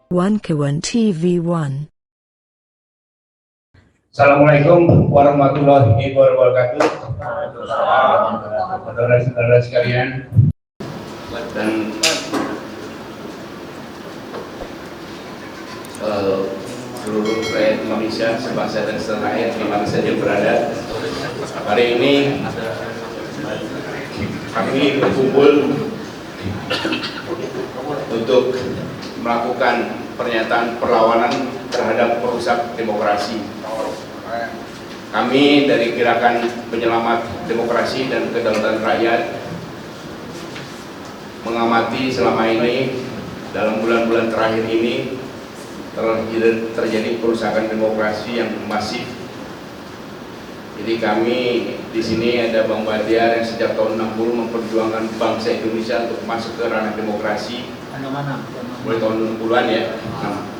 Wankawan TV1. Assalamualaikum warahmatullahi wabarakatuh. Saudara-saudara sekalian dan seluruh rakyat Indonesia sebangsa dan setanah air di mana saja berada. Hari ini kami berkumpul untuk melakukan pernyataan perlawanan terhadap perusak demokrasi. Kami dari Gerakan Penyelamat Demokrasi dan Kedaulatan Rakyat mengamati selama ini, dalam bulan-bulan terakhir ini terjadi perusakan demokrasi yang masif. Jadi kami di sini ada Bang Badiar yang sejak tahun 60 memperjuangkan bangsa Indonesia untuk masuk ke ranah demokrasi. Mulai tahun 60-an ya,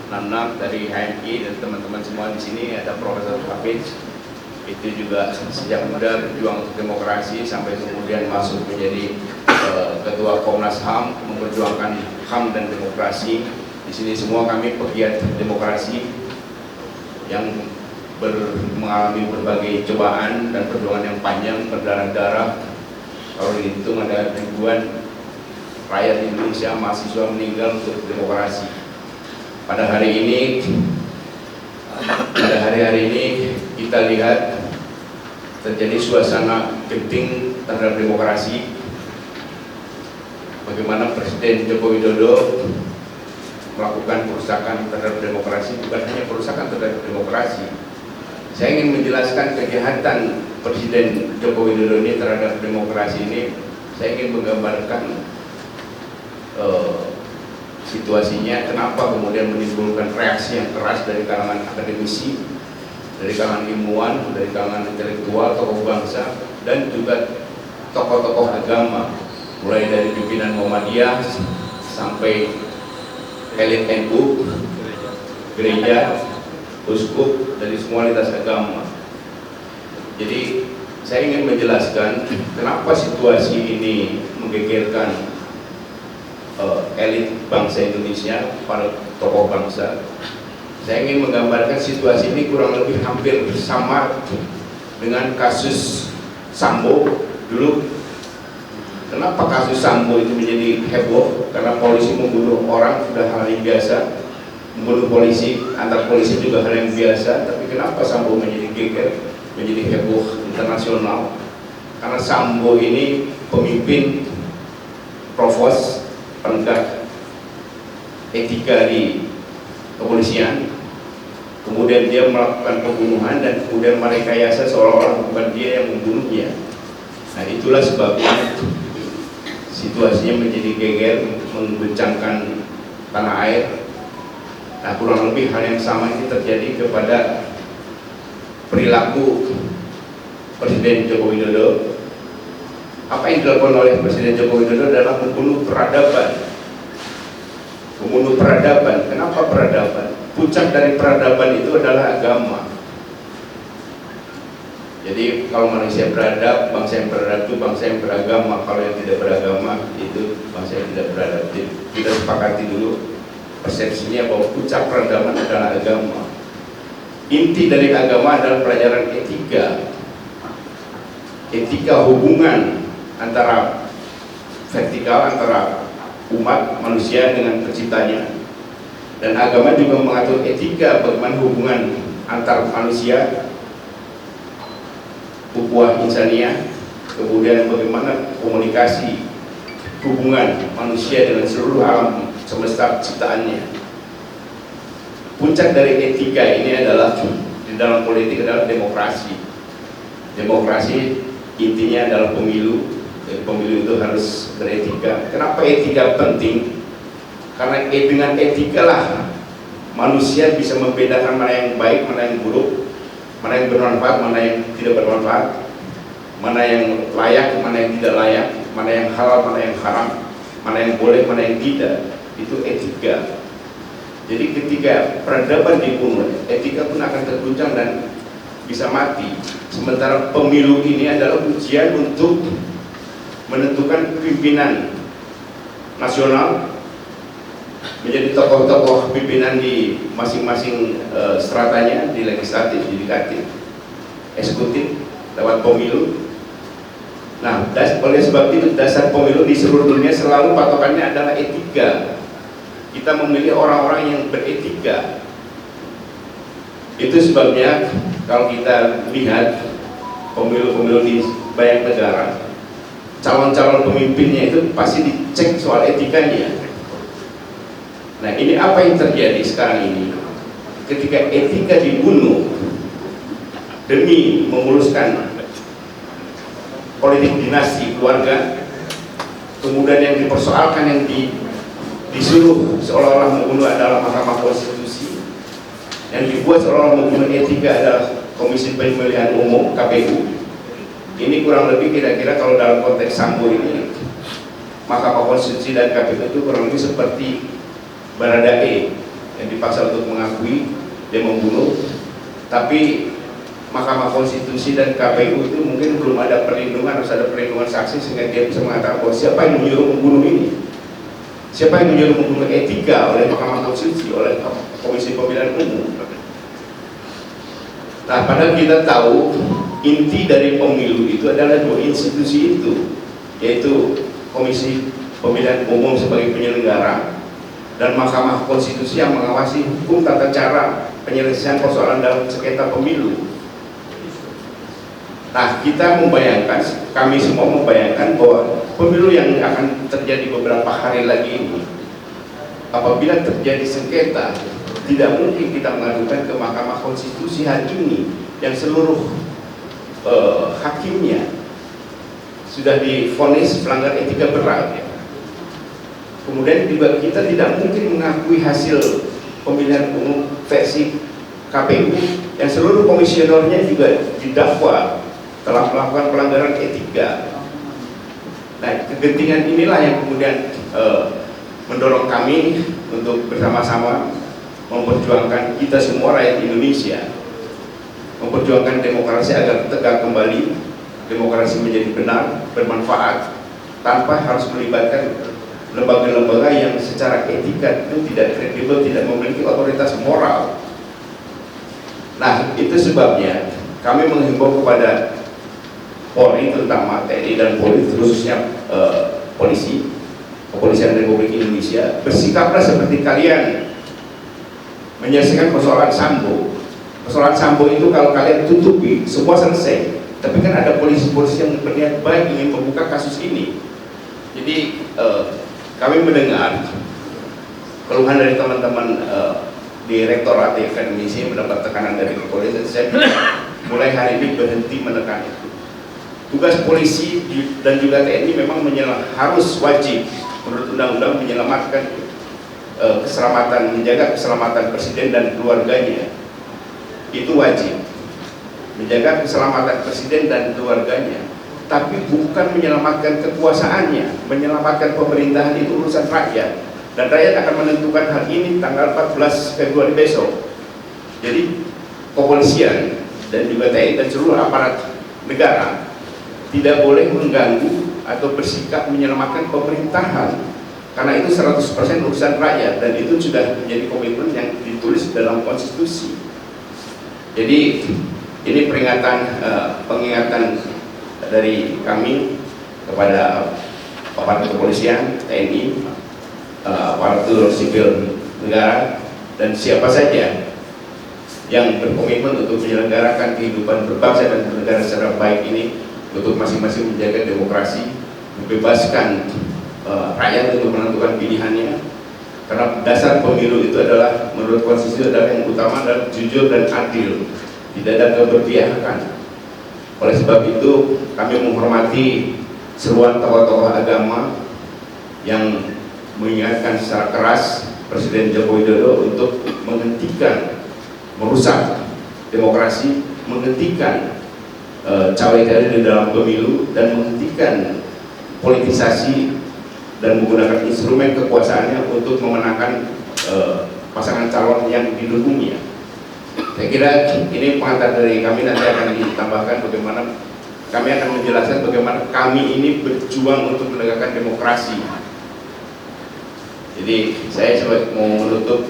66 dari HMI dan teman-teman semua di sini, ada Profesor Hafiz, itu juga sejak muda berjuang untuk demokrasi sampai kemudian masuk menjadi ketua Komnas HAM, memperjuangkan HAM dan demokrasi. Di sini semua kami pegiat demokrasi yang mengalami berbagai cobaan dan perjuangan yang panjang, berdarah-darah. Kalau dihitung ada ribuan rakyat Indonesia, mahasiswa meninggal untuk demokrasi. Pada hari-hari ini kita lihat terjadi suasana genting terhadap demokrasi. Bagaimana Presiden Joko Widodo melakukan perusakan terhadap demokrasi, bukan hanya perusakan terhadap demokrasi. Saya ingin menjelaskan kejahatan Presiden Joko Widodo ini terhadap demokrasi ini. Saya ingin menggambarkan situasinya, kenapa kemudian menimbulkan reaksi yang keras dari kalangan akademisi, dari kalangan ilmuwan, dari kalangan intelektual, tokoh bangsa, dan juga tokoh-tokoh agama, mulai dari pimpinan Muhammadiyah sampai elit NU, gereja, uskup, dari semua lintas agama. Jadi saya ingin menjelaskan kenapa situasi ini menggegerkan elit bangsa Indonesia, para tokoh bangsa. Saya ingin menggambarkan situasi ini kurang lebih hampir sama dengan kasus Sambo dulu. Kenapa kasus Sambo itu menjadi heboh? Karena polisi membunuh orang sudah hal yang biasa, membunuh polisi, antar polisi juga hal yang biasa. Tapi kenapa Sambo menjadi geger, menjadi heboh internasional? Karena Sambo ini pemimpin provos penegak etika di kepolisian, kemudian dia melakukan pembunuhan dan kemudian merekayasa seolah-olah bukan dia yang membunuhnya. Nah, itulah sebabnya situasinya menjadi geger, mengguncangkan tanah air. Nah, kurang lebih hal yang sama ini terjadi kepada perilaku Presiden Joko Widodo. Apa yang dilakukan oleh Presiden Joko Widodo adalah membunuh peradaban. Membunuh peradaban. Kenapa peradaban? Puncak dari peradaban itu adalah agama. Jadi kalau manusia beradab, bangsa yang beradab itu bangsa yang beragama. Kalau yang tidak beragama itu bangsa yang tidak beradab. Jadi kita sepakati dulu persepsinya bahwa puncak peradaban adalah agama. Inti dari agama adalah pelajaran etika. Etika hubungan antara vertikal, antara umat manusia dengan penciptanya, dan agama juga mengatur etika bagaimana hubungan antar manusia, ukhuwah insaniyah, kemudian bagaimana komunikasi hubungan manusia dengan seluruh alam semesta ciptaannya. Puncak dari etika ini adalah di dalam politik adalah demokrasi. Demokrasi intinya adalah pemilu. Pemilu itu harus beretika. Kenapa etika penting? Karena dengan etika lah manusia bisa membedakan mana yang baik, mana yang buruk, mana yang bermanfaat, mana yang tidak bermanfaat, mana yang layak, mana yang tidak layak, mana yang halal, mana yang haram, mana yang boleh, mana yang tidak. Itu etika. Jadi ketika peradaban dibunuh, etika pun akan terguncang dan bisa mati. Sementara pemilu ini adalah ujian untuk menentukan pimpinan nasional menjadi tokoh-tokoh pimpinan di masing-masing stratanya, di legislatif, yudikatif, eksekutif, lewat pemilu. Nah, oleh sebab itu dasar pemilu di seluruh dunia selalu patokannya adalah etika. Kita memilih orang-orang yang beretika. Itu sebabnya kalau kita lihat pemilu-pemilu di banyak negara, calon-calon pemimpinnya itu pasti dicek soal etikanya. Nah, ini apa yang terjadi sekarang ini? Ketika etika dibunuh demi memuluskan politik dinasti keluarga, kemudian yang dipersoalkan, yang disuruh seolah-olah membunuh adalah Mahkamah Konstitusi, yang dibuat seolah-olah membunuh etika adalah Komisi Pemilihan Umum (KPU). Ini kurang lebih kira-kira kalau dalam konteks Sambo ini, Mahkamah Konstitusi dan KPU itu kurang lebih seperti Baradae yang dipaksa untuk mengakui dia membunuh, tapi Mahkamah Konstitusi dan KPU itu mungkin belum ada perlindungan, harus ada perlindungan saksi sehingga dia bisa mengatakan bahwa siapa yang menyuruh membunuh ini, siapa yang menyuruh membunuh etika oleh Mahkamah Konstitusi, oleh Komisi Pemilihan Umum. Nah, padahal kita tahu inti dari pemilu itu adalah dua institusi itu, yaitu Komisi Pemilihan Umum sebagai penyelenggara dan Mahkamah Konstitusi yang mengawasi hukum tata cara penyelesaian persoalan dalam sengketa pemilu. Nah, kita membayangkan, kami semua membayangkan bahwa pemilu yang akan terjadi beberapa hari lagi ini, apabila terjadi sengketa, tidak mungkin kita mengadukan ke Mahkamah Konstitusi hari ini yang seluruh hakimnya sudah divonis pelanggar etika berat. Kemudian juga kita tidak mungkin mengakui hasil pemilihan umum versi KPU yang seluruh komisionernya juga didakwa telah melakukan pelanggaran etika. Nah, kegentingan inilah yang kemudian mendorong kami untuk bersama-sama memperjuangkan, kita semua rakyat Indonesia, memperjuangkan demokrasi agar tegak kembali, demokrasi menjadi benar, bermanfaat, tanpa harus melibatkan lembaga-lembaga yang secara etika itu tidak kredibel, tidak memiliki otoritas moral. Nah, itu sebabnya kami menghimbau kepada Polri, terutama TNI dan Polri, khususnya polisi, Kepolisian Republik Indonesia, bersikaplah seperti kalian menyelesaikan persoalan Sambo. Persoalan Sambo itu kalau kalian tutupi, semua selesai. Tapi kan ada polisi-polisi yang berniat baik ingin membuka kasus ini. Jadi kami mendengar keluhan dari teman-teman direktorat di akademisi mendapat tekanan dari kepolisian. Saya mulai hari ini berhenti menekan itu. Tugas polisi dan juga TNI memang harus wajib menurut undang-undang menyelamatkan keselamatan, menjaga keselamatan presiden dan keluarganya. Itu wajib menjaga keselamatan presiden dan keluarganya, tapi bukan menyelamatkan kekuasaannya. Menyelamatkan pemerintahan itu urusan rakyat, dan rakyat akan menentukan hal ini tanggal 14 Februari besok. Jadi kepolisian dan juga TNI dan seluruh aparat negara tidak boleh mengganggu atau bersikap menyelamatkan pemerintahan, karena itu 100% urusan rakyat, dan itu sudah menjadi komitmen yang ditulis dalam konstitusi. Jadi ini peringatan, pengingatan dari kami kepada aparat kepolisian, TNI, aparatur sipil negara, dan siapa saja yang berkomitmen untuk menyelenggarakan kehidupan berbangsa dan bernegara secara baik ini, untuk masing-masing menjaga demokrasi, membebaskan rakyat untuk menentukan pilihannya, karena dasar pemilu itu adalah menurut konstitusi adalah yang utama adalah jujur dan adil, tidak ada keberpihakan. Oleh sebab itu kami menghormati seruan tokoh-tokoh agama yang mengingatkan secara keras Presiden Joko Widodo untuk menghentikan merusak demokrasi, menghentikan cawe-cawe di dalam pemilu, dan menghentikan politisasi dan menggunakan instrumen kekuasaannya untuk memenangkan pasangan calon yang didukungnya. Saya kira ini pengantar dari kami, nanti akan ditambahkan bagaimana kami akan menjelaskan bagaimana kami ini berjuang untuk menegakkan demokrasi. Jadi saya coba mau menutup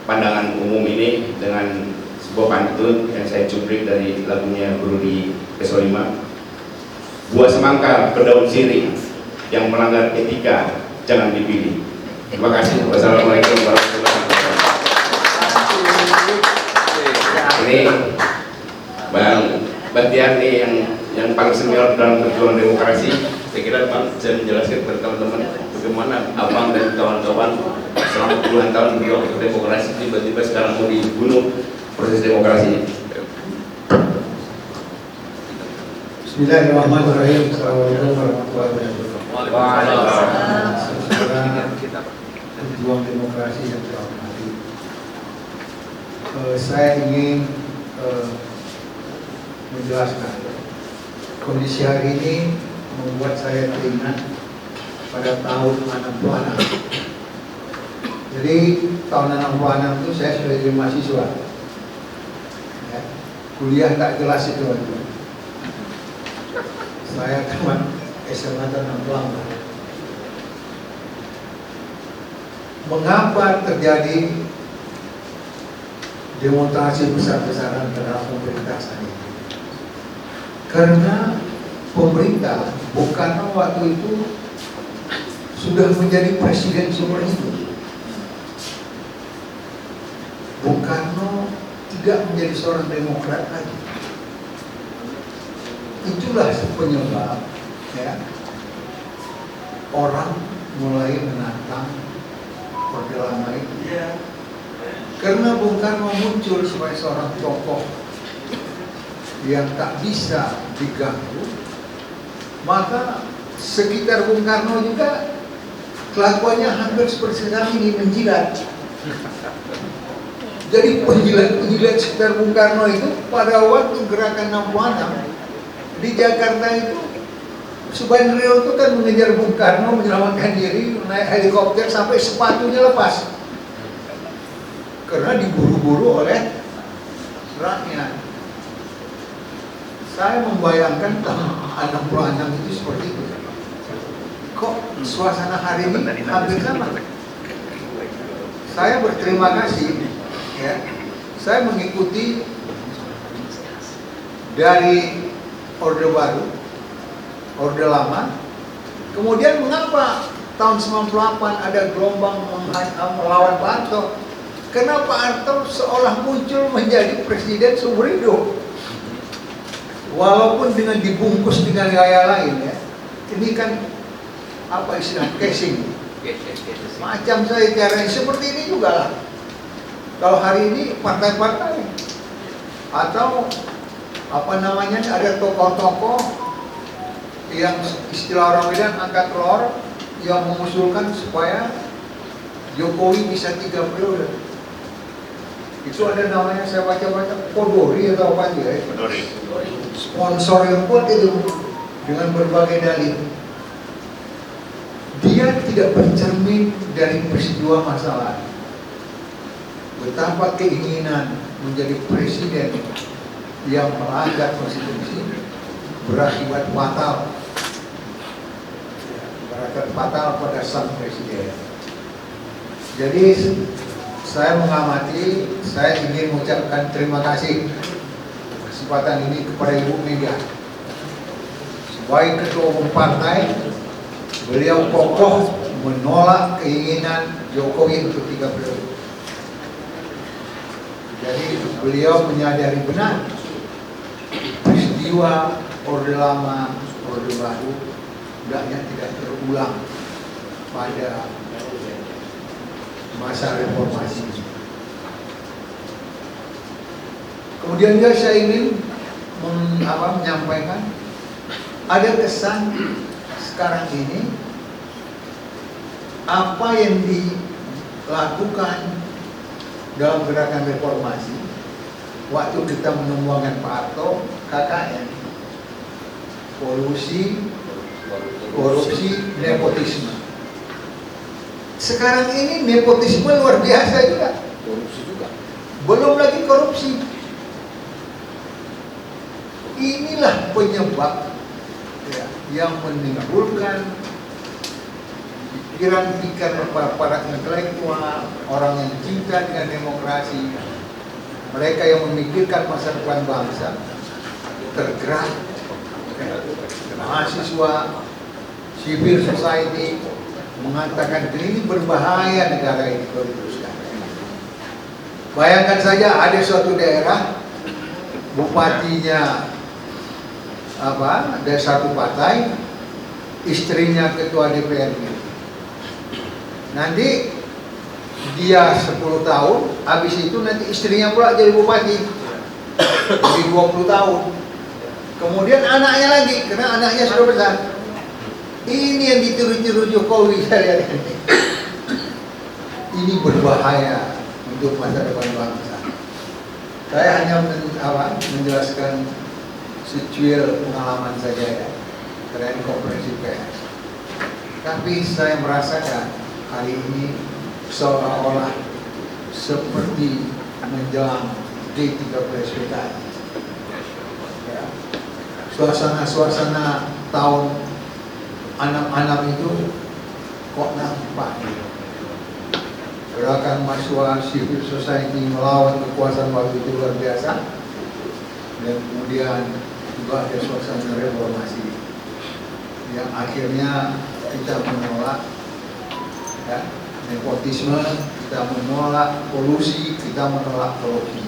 pandangan umum ini dengan sebuah pantun yang saya cuplik dari lagunya Brudi Pesolima. Buah semangka berdaun sirih, yang melanggar etika jangan dipilih. Terima kasih. Wassalamualaikum warahmatullahi wabarakatuh. Ini Bang Batiar nih yang paling senior dalam perjuangan demokrasi. Saya kira Bang bisa menjelaskan kepada teman-teman bagaimana Abang dan kawan-kawan selama puluhan tahun berjuang untuk demokrasi, tiba-tiba sekarang mau dibunuh proses demokrasi. Bismillahirrahmanirrahim. Assalamualaikum warahmatullahi wabarakatuh. Saudara pejuang demokrasi yang saya hormati, saya ingin menjelaskan kondisi hari ini membuat saya teringat pada tahun 66. Jadi tahun 66 itu saya sudah jadi mahasiswa, ya, kuliah tak jelas itu. Saya tamat SMA tahun 68. Mengapa terjadi demonstrasi besar-besaran terhadap pemerintah saat ini? Karena pemerintah Bung Karno waktu itu sudah menjadi presiden seumur hidup. Bung Karno tidak menjadi seorang demokrat lagi. Itulah penyebab, ya, orang mulai menantang Orde Lama itu. Karena Bung Karno muncul sebagai seorang tokoh yang tak bisa diganggu, maka sekitar Bung Karno juga kelakuannya hampir seperti sekarang ini, menjilat. Jadi penjilat-penjilat sekitar Bung Karno itu pada waktu gerakan 66 di Jakarta itu, Subandrio itu kan mengejar Bung Karno, menyelamatkan diri, naik helikopter sampai sepatunya lepas karena diburu-buru oleh rakyat. Saya membayangkan tahun 66 itu seperti itu. Kok suasana hari ini hampir sama? Saya berterima kasih, ya, saya mengikuti dari Orde Baru, Orde Lama. Kemudian mengapa tahun 98 ada gelombang melawan Pak Harto? Kenapa Pak Harto seolah muncul menjadi presiden seumur hidup? Walaupun dengan dibungkus dengan gaya lain, ya. Ini kan apa istilah casing. Macam saya caranya seperti ini juga lah. Kalau hari ini partai-partai atau apa namanya, ada tokoh-tokoh yang istilah orang bilang angkat telur, yang mengusulkan supaya Jokowi bisa 3 periode. Itu ada namanya, saya baca-baca, Podori atau apa aja, ya? Sponsor yang kuat itu dengan berbagai dalih. Dia tidak bercermin dari peristiwa masalah. Betapa keinginan menjadi presiden yang melanggar konstitusi berakibat fatal, pada sang presiden. Jadi saya mengamati, saya ingin mengucapkan terima kasih kesempatan ini kepada Ibu Mega. Sebagai ketua umum partai, beliau kokoh menolak keinginan Jokowi untuk 3 periode. Jadi beliau menyadari benar peristiwa Orde Lama, Orde Baru hendaknya tidak terulang pada masa reformasi. Kemudian juga saya ingin menyampaikan, ada kesan sekarang ini apa yang dilakukan dalam gerakan reformasi waktu kita menumbangkan Pak Harto, KKN, korupsi, nepotisme. Sekarang ini nepotisme luar biasa juga. Korupsi juga. Belum lagi korupsi. Inilah penyebab, ya, yang menimbulkan pikiran para intelektual, orang yang cinta dengan demokrasi, mereka yang memikirkan masa depan bangsa, tergerak. Mahasiswa, civil society mengatakan ini berbahaya negara ini kalau diteruskan. Bayangkan saja ada suatu daerah, bupatinya ada satu partai, istrinya ketua DPRD. Nanti dia 10 tahun, habis itu nanti istrinya pula jadi bupati, jadi 20 tahun. Kemudian anaknya lagi, karena anaknya sudah besar. Ini yang ditiru-tiru Jokowi saya lihat ini. Ini berbahaya untuk masa depan bangsa. Saya hanya menjelaskan secuil pengalaman saja ya, karena ini konferensi pers. Tapi saya merasakan hari ini seolah-olah seperti menjelang G13 PKI. Ya. Suasana tahun 66 itu kok nampak. Gerakan mahasiswa civil society melawan kekuasaan waktu itu luar biasa. Dan kemudian juga ada suasana reformasi yang akhirnya kita menolak ya, nepotisme, kita menolak kolusi, kita menolak korupsi.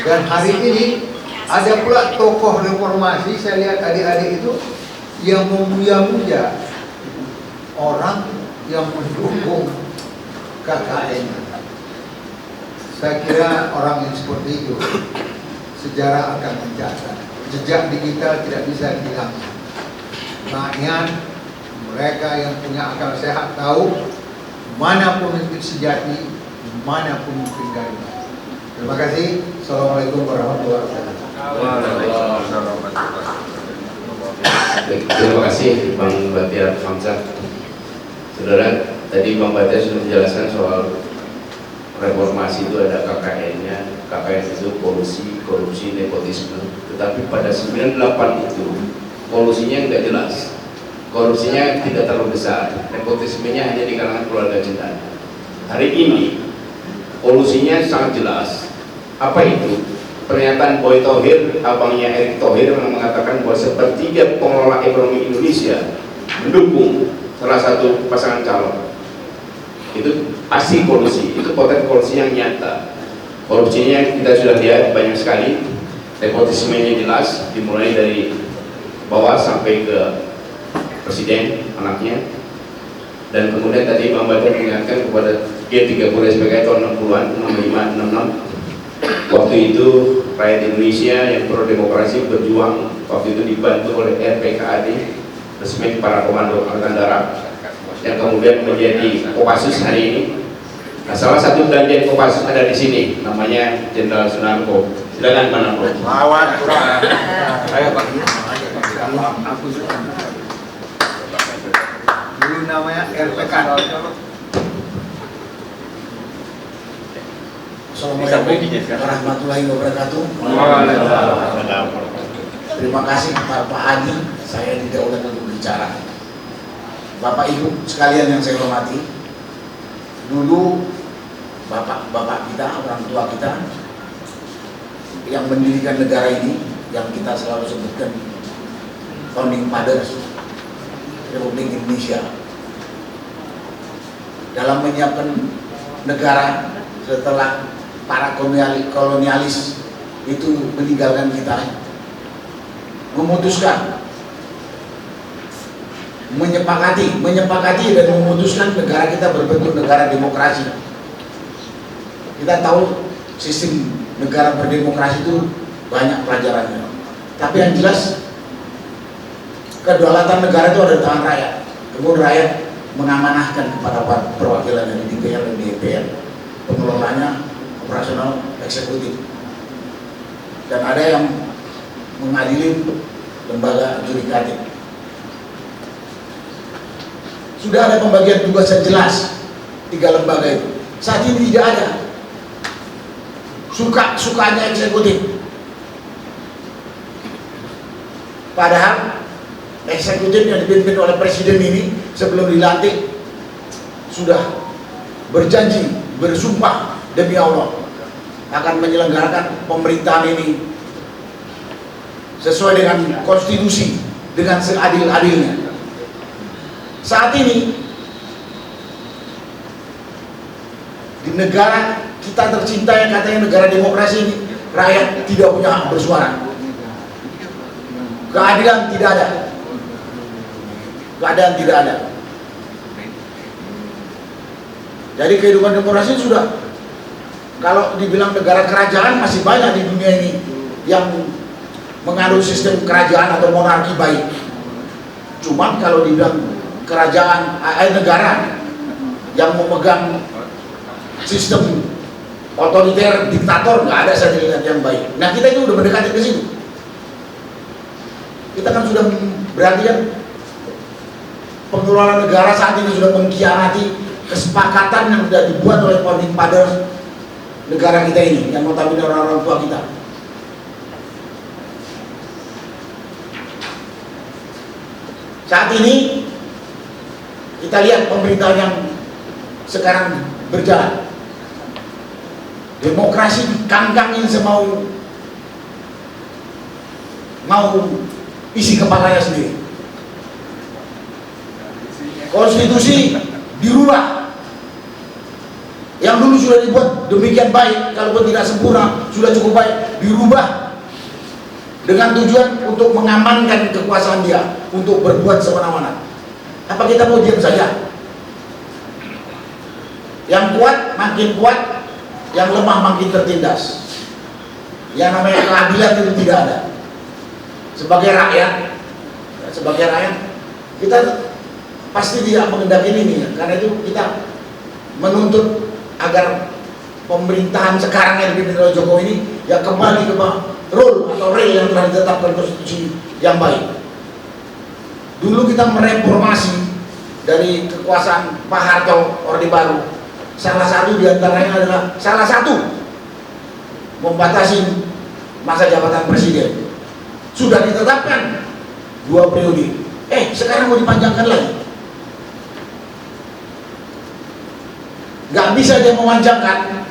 Dan hari ini ada pula tokoh reformasi, saya lihat adik-adik itu yang memuja-muja orang yang mendukung KKN. Saya kira orang yang seperti itu sejarah akan mencatat. Jejak digital tidak bisa dihilangkan. Rakyat, mereka yang punya akal sehat tahu mana pemimpin sejati, mana pemimpin ganda. Terima kasih. Assalamualaikum warahmatullahi wabarakatuh. Terima kasih Bang Batiar Hamzah. Saudara, tadi Bang Batiar sudah menjelaskan soal reformasi itu ada KKN-nya. KKN itu kolusi, korupsi, nepotisme. Tetapi pada 98 itu kolusinya tidak jelas, korupsinya tidak terlalu besar, nepotismenya hanya di kalangan keluarga cendana. Hari ini kolusinya sangat jelas. Apa itu? Pernyataan Boy Thohir, abangnya Erick Thohir, yang mengatakan bahwa sepertiga pengelola ekonomi Indonesia mendukung salah satu pasangan calon. Itu pasti kolusi, itu potensi kolusi yang nyata. Korupsinya kita sudah lihat banyak sekali, nepotismenya jelas, dimulai dari bawah sampai ke presiden, anaknya. Dan kemudian tadi Bang Batiar mengingatkan kepada G30 SPK tahun 60-an, 65, 66. Waktu itu rakyat Indonesia yang pro demokrasi berjuang, waktu itu dibantu oleh RPKAD, resmi para komando angkatan darat, yang kemudian menjadi Kopassus hari ini. Nah, salah satu bagian Kopassus ada di sini, namanya Jenderal Sunarko. Silakan Pak Narko. Lawan kurang. Ayo Pak. Aku dulu namanya RPKAD. Assalamualaikum warahmatullahi wabarakatuh. Terima kasih Pak Adi, saya tidak boleh untuk bicara. Bapak Ibu sekalian yang saya hormati, dulu bapak kita, orang tua kita yang mendirikan negara ini, yang kita selalu sebutkan Founding Fathers Republik Indonesia, dalam menyiapkan negara setelah para kolonialis itu meninggalkan kita, memutuskan, menyepakati dan memutuskan negara kita berbentuk negara demokrasi. Kita tahu sistem negara berdemokrasi itu banyak pelajarannya, tapi yang jelas kedaulatan negara itu ada di tangan rakyat. Kemudian rakyat mengamanahkan kepada perwakilan dari DPR dan DPR, pengelolanya operasional eksekutif, dan ada yang mengadili lembaga yudikatif. Sudah ada pembagian tugas yang jelas 3 lembaga itu. Saat ini tidak ada. Sukanya eksekutif. Padahal eksekutif yang dipimpin oleh presiden ini sebelum dilantik sudah berjanji, bersumpah demi Allah akan menyelenggarakan pemerintahan ini sesuai dengan konstitusi, dengan seadil-adilnya. Saat ini di negara kita tercinta yang katanya negara demokrasi ini, rakyat tidak punya hak bersuara. Keadilan tidak ada. Keadaan tidak ada. Jadi kehidupan demokrasi sudah, kalau dibilang negara kerajaan, masih banyak di dunia ini yang menganut sistem kerajaan atau monarki baik. Cuman kalau dibilang kerajaan, negara yang memegang sistem otoriter, diktator, nggak ada saya lihat yang baik. Nah, kita ini udah mendekati ke situ. Kita kan sudah berarti kan pengelola negara saat ini sudah mengkhianati kesepakatan yang sudah dibuat oleh founding fathers negara kita ini, yang notabene orang-orang tua kita. Saat ini kita lihat pemerintahan yang sekarang berjalan, demokrasi dikangkangin semau isi kepalanya sendiri. Konstitusi dirubah. Yang dulu sudah dibuat demikian baik, kalaupun tidak sempurna, sudah cukup baik, dirubah dengan tujuan untuk mengamankan kekuasaan dia, untuk berbuat semena-mena. Apa kita mau diam saja? Yang kuat makin kuat, yang lemah makin tertindas. Yang namanya keadilan itu tidak ada. Sebagai rakyat, kita pasti tidak mengendaki ini, karena itu kita menuntut agar pemerintahan sekarang yang dipimpin oleh Jokowi ini ya kembali ke rule atau rel yang telah ditetapkan konstitusi yang baik. Dulu kita mereformasi dari kekuasaan Pak Harto, Orde Baru. Salah satu diantaranya adalah membatasi masa jabatan presiden. Sudah ditetapkan 2 periode. Sekarang mau dipanjangkan lagi. Nggak bisa dia memanjangkan.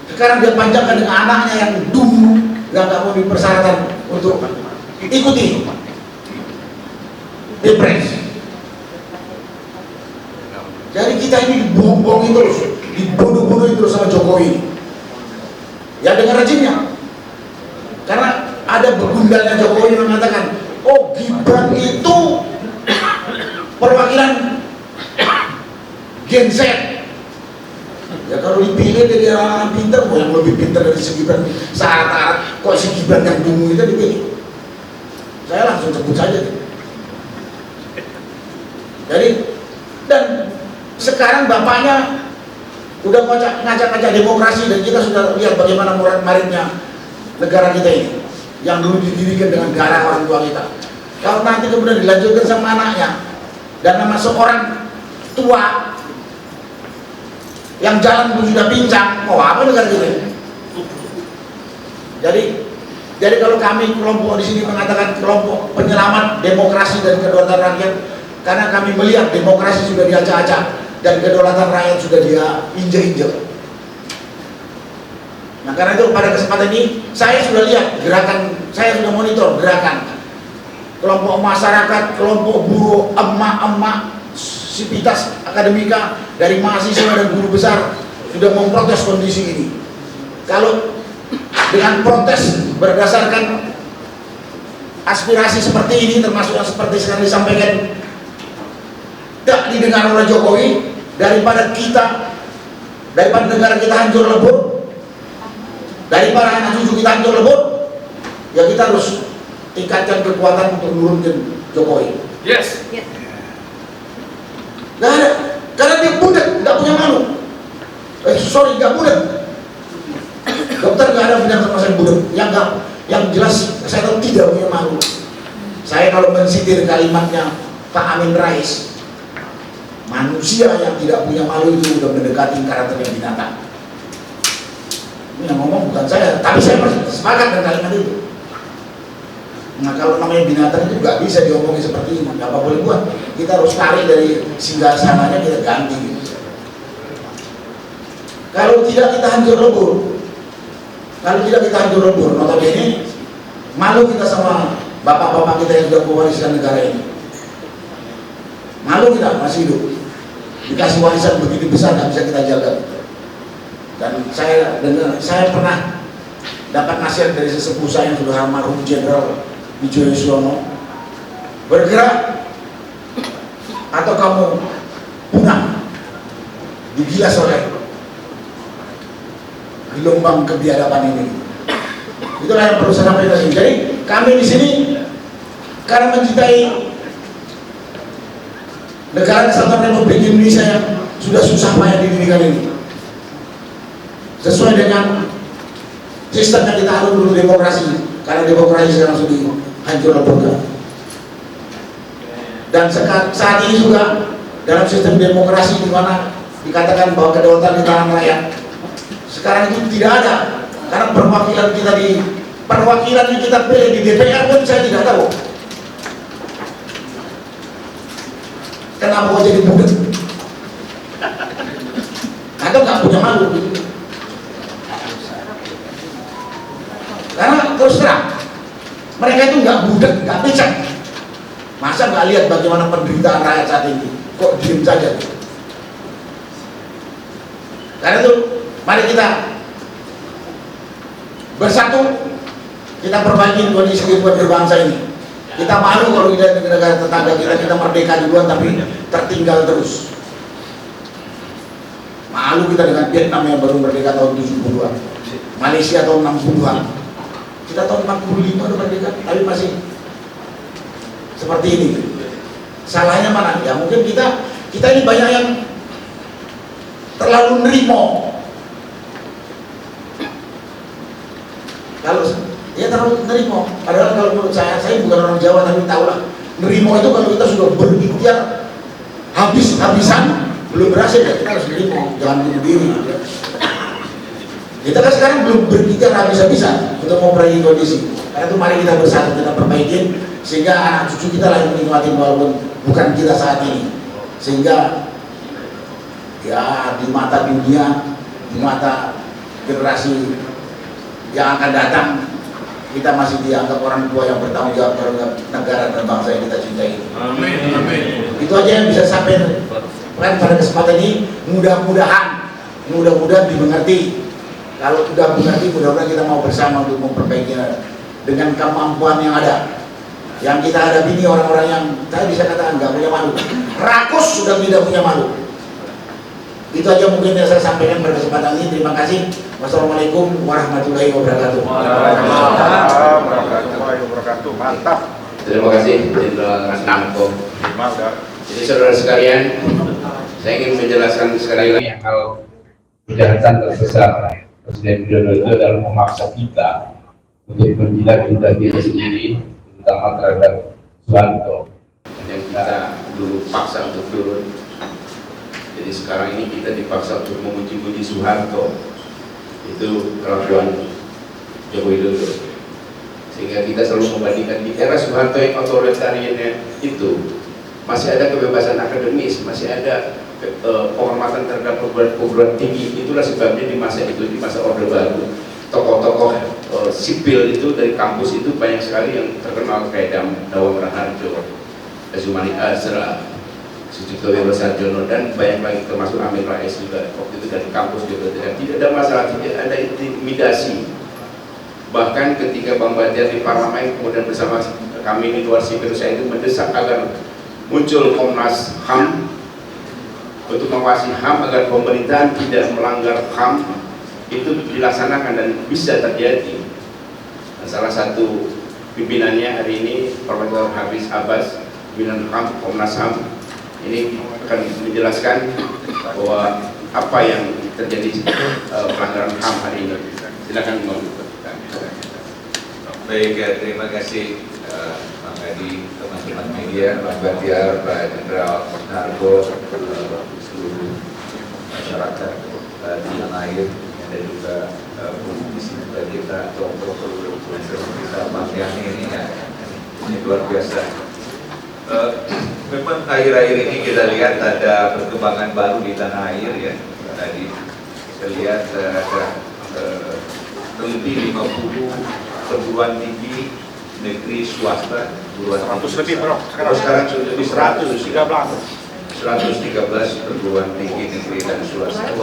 Sekarang dia panjangkan dengan anaknya yang dulu nggak mau dipersyaratkan untuk ikuti Pilpres. Jadi kita ini dibohong-bohongin terus, dibodoh-bodohin terus sama Jokowi. Ya dengan rejimnya. Karena ada begundalnya Jokowi yang mengatakan, oh Gibran itu perwakilan Gen Z. Ya kalau dipilih dari orang pintar, yang lebih pintar dari si Gibran syarat-syarat, kok si Gibran yang dungu itu dipilih. Saya langsung sebut saja. Jadi, dan sekarang bapaknya udah ngajak-ngajak demokrasi, dan kita sudah lihat bagaimana murid-muridnya negara kita ini, yang dulu didirikan dengan darah orang tua kita. Kalau nanti kemudian dilanjutkan sama anaknya, dan nama seorang tua yang jalan pun sudah pincang, mau apa negara kita ini? Jadi kalau kami kelompok di sini mengatakan kelompok penyelamat demokrasi dan kedaulatan rakyat, karena kami melihat demokrasi sudah diacak-acak dan kedaulatan rakyat sudah dia injek-injek. Nah karena itu pada kesempatan ini saya sudah lihat gerakan, saya sudah monitor gerakan kelompok masyarakat, kelompok buruh, emak-emak, sivitas akademika, dari mahasiswa dan guru besar sudah memprotes kondisi ini. Kalau dengan protes berdasarkan aspirasi seperti ini, termasuk yang seperti sekarang disampaikan, tidak didengar oleh Jokowi, daripada negara kita hancur lebur, daripada anak cucu kita hancur lebur, ya kita harus tingkatkan kekuatan untuk menurunkan Jokowi. Yes. Nggak ada, karena dia budak, nggak punya malu. Nggak budak. Dokter nggak ada penyakit masalah budak. Yang jelas saya tahu tidak punya malu. Saya kalau mensitir kalimatnya Pak Amin Rais, manusia yang tidak punya malu itu sudah mendekati karakternya binatang. Ini yang ngomong bukan saya, tapi saya sepakat dengan kalimat itu. Nah kalau namanya binatang itu nggak bisa diomongin seperti ini, apa boleh buat. Kita harus tarik dari singgah sananya, kita ganti. Kalau tidak kita hancur lebur. Kalau tidak kita hancur lebur, notabene malu kita sama bapak-bapak kita yang sudah mewariskan negara ini. Malu kita masih hidup. Dikasih warisan begitu besar nggak bisa kita jaga. Dan saya pernah dapat nasihat dari sesepuh saya yang sudah almarhum Jenderal Wijoyo Suyono, bergerak atau kamu punah, digilas oleh gelombang kebiadaban ini. Itulah yang perlu saya sampaikan. Jadi kami di sini karena mencintai negara kesatuan Republik Indonesia yang sudah susah payah didirikan ini, sesuai dengan sistem yang kita alur dulu demokrasi, karena demokrasi sekarang sudah hancur lebur. Dan saat ini juga dalam sistem demokrasi di mana dikatakan bahwa kedaulatan di tangan rakyat, sekarang itu tidak ada, karena perwakilan yang kita pilih di DPR pun saya tidak tahu kenapa kok jadi budak atau nggak punya malu. Karena terus terang mereka itu nggak budak, nggak becak. Masa nggak lihat bagaimana penderitaan rakyat saat ini, kok diem saja? Karena itu mari kita bersatu, kita perbaiki kondisi kehidupan berbangsa ini. Kita malu kalau kita di negara tetangga kita merdeka duluan tapi tertinggal terus. Malu kita dengan Vietnam yang baru merdeka tahun 70-an, Malaysia tahun 60-an. Kita tahun 45 udah merdeka, tapi masih seperti ini. Salahnya mana? Ya mungkin kita ini banyak yang terlalu nerimo. Kalau ya terlalu nerimo. Padahal kalau menurut saya bukan orang Jawa tapi tahulah nerimo itu kalau kita sudah berikhtiar habis-habisan belum berhasil ya kita harus nerimo, jangan bunuh diri. Kita kan sekarang belum berikhtiar habis-habisan untuk memperbaiki kondisi. Karena itu mari kita bersatu, kita perbaikin sehingga anak cucu kita lah yang menikmati walaupun bukan kita saat ini. Sehingga ya di mata dunia, di mata generasi yang akan datang, kita masih dianggap orang tua yang bertanggung jawab terhadap negara dan bangsa yang kita cintai ini. Amin, amin. Itu aja yang bisa sampai pada kesempatan ini. Mudah-mudahan dimengerti. Kalau sudah mengerti, mudah-mudahan kita mau bersama untuk memperbaiki dengan kemampuan yang ada. Yang kita hadapi ini orang-orang yang saya bisa katakan nggak punya malu, rakus sudah tidak punya malu. Itu aja mungkin yang saya sampaikan pada kesempatan ini. Terima kasih. Wassalamualaikum warahmatullahi wabarakatuh. Waalaikumsalam warahmatullahi wabarakatuh. Mantap. Terima kasih Jenderal Rasnamko. Jadi saudara sekalian, saya ingin menjelaskan sekali lagi hal kejahatan terbesar Presiden Widodo itu adalah memaksa kita untuk menjilat-jilat diri sendiri, terutama terhadap Soeharto yang kita dulu paksa untuk turun. Jadi sekarang ini kita dipaksa untuk memuji-muji Soeharto. Itu kelakuan Joko Widodo. Sehingga kita selalu membandingkan di era Soeharto yang otoritariannya itu masih ada kebebasan akademis, masih ada penghormatan terhadap perguruan tinggi. Itulah sebabnya di masa itu, di masa Orde Baru, tokoh-tokoh sipil itu dari kampus itu banyak sekali yang terkenal kayak Dawang Raharjo, Azumani Azra, Sucipto Wiro Sarjono, dan banyak lagi termasuk Amin Rais juga waktu itu dari kampus juga. Tidak ada masalah, tidak ada intimidasi. Bahkan ketika Bang Batiar di parlemen kemudian bersama kami di luar sipil, saya itu mendesak agar muncul Komnas HAM untuk mengawasi HAM agar pemerintahan tidak melanggar HAM itu dilaksanakan dan bisa terjadi. Dan salah satu pimpinannya hari ini Profesor Hafiz Abbas, pimpinan HAM, Komnas HAM, ini akan menjelaskan bahwa apa yang terjadi pelanggaran HAM hari ini. Silakan Bang. Baik, terima kasih Bang Adi, teman-teman media, Bang Batiar, Pak Jenderal Nargo, seluruh masyarakat di tanah air, dan juga politisi kita, tokoh-tokoh kita, Bang Yani ini luar biasa. Memang akhir-akhir ini kita lihat ada perkembangan baru di tanah air ya, tadi Saya lihat ada lebih 50 perguruan tinggi negeri swasta, 100 lebih bro. Sekarang sudah lebih 100, 113. 113 perguruan tinggi negeri dan swasta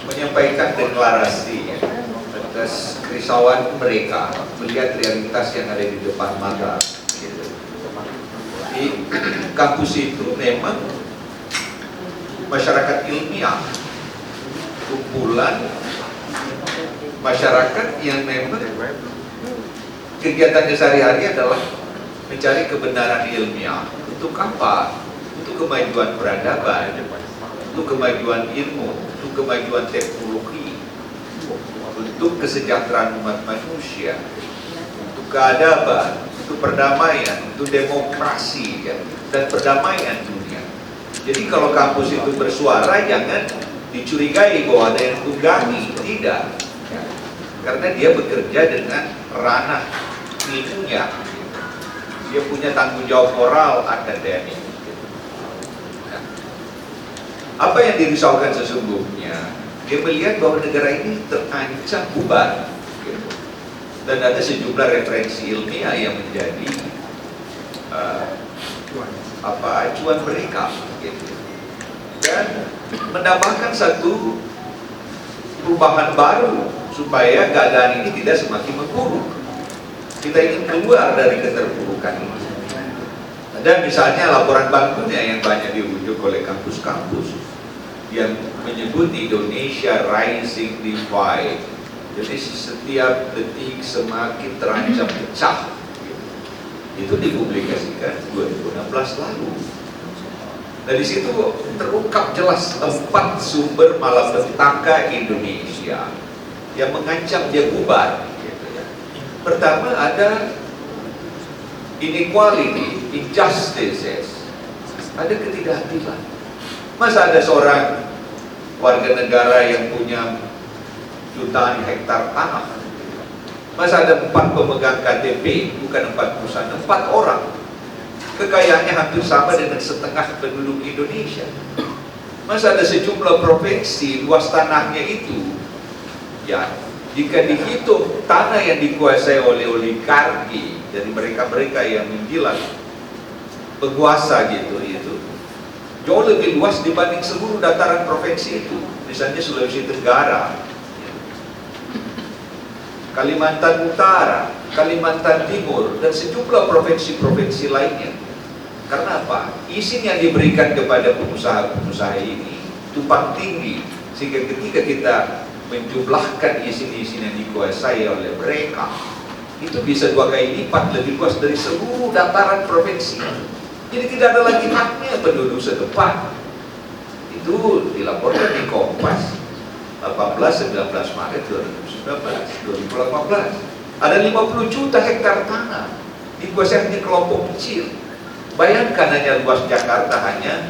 menyampaikan deklarasi atas kerisauan mereka melihat realitas yang ada di depan mata. Di kampus itu memang masyarakat ilmiah, kumpulan masyarakat yang memang kegiatannya sehari-hari adalah mencari kebenaran ilmiah. Untuk apa? Untuk kemajuan peradaban, untuk kemajuan ilmu, untuk kemajuan teknologi, untuk kesejahteraan umat manusia, untuk keadaban, untuk perdamaian, untuk demokrasi, ya, dan perdamaian dunia. Jadi kalau kampus itu bersuara, jangan dicurigai bahwa ada yang tunggangi, tidak. Ya. Karena dia bekerja dengan ranah ilmunya, dia punya tanggung jawab moral akademik. Ya. Apa yang dirisaukan sesungguhnya? Dia melihat bahwa negara ini terancam bubar, gitu. Dan ada sejumlah referensi ilmiah yang menjadi acuan mereka, gitu. Dan menambahkan satu perubahan baru supaya keadaan ini tidak semakin memburuk. Kita ingin keluar dari keterpurukan ini. Ada misalnya laporan Bank Dunia yang banyak dirujuk oleh kampus-kampus yang menyebut Indonesia Rising Divide. Jadi setiap detik semakin terancam pecah. Itu dipublikasikan 2016 lalu. Dari situ terungkap jelas 4 sumber malapetaka Indonesia yang mengancam dia bubar. Pertama ada inequality, injustices, ada ketidakadilan. Masa ada seorang warga negara yang punya jutaan hektar tanah, masa ada 4 pemegang KTP, bukan 4 perusahaan, 4 orang, kekayaannya hampir sama dengan setengah penduduk Indonesia. Masa ada sejumlah provinsi luas tanahnya itu, ya, jika dihitung tanah yang dikuasai oleh oligarki dari mereka-mereka yang menjilat penguasa gitu, itu jauh lebih luas dibanding seluruh dataran provinsi itu. Misalnya Sulawesi Tenggara, Kalimantan Utara, Kalimantan Timur, dan sejumlah provinsi-provinsi lainnya. Karena apa? Izin yang diberikan kepada pengusaha-pengusaha ini tumpang tinggi, sehingga ketika kita menjumlahkan izin-izin yang dikuasai oleh mereka, itu bisa 2 kali lipat lebih luas dari seluruh dataran provinsi. Jadi tidak ada lagi haknya penduduk setempat. Itu dilaporkan di Kompas 18-19 Maret 2018. Ada 50 juta hektar tanah dikuasai hanya kelompok kecil. Bayangkan hanya luas Jakarta hanya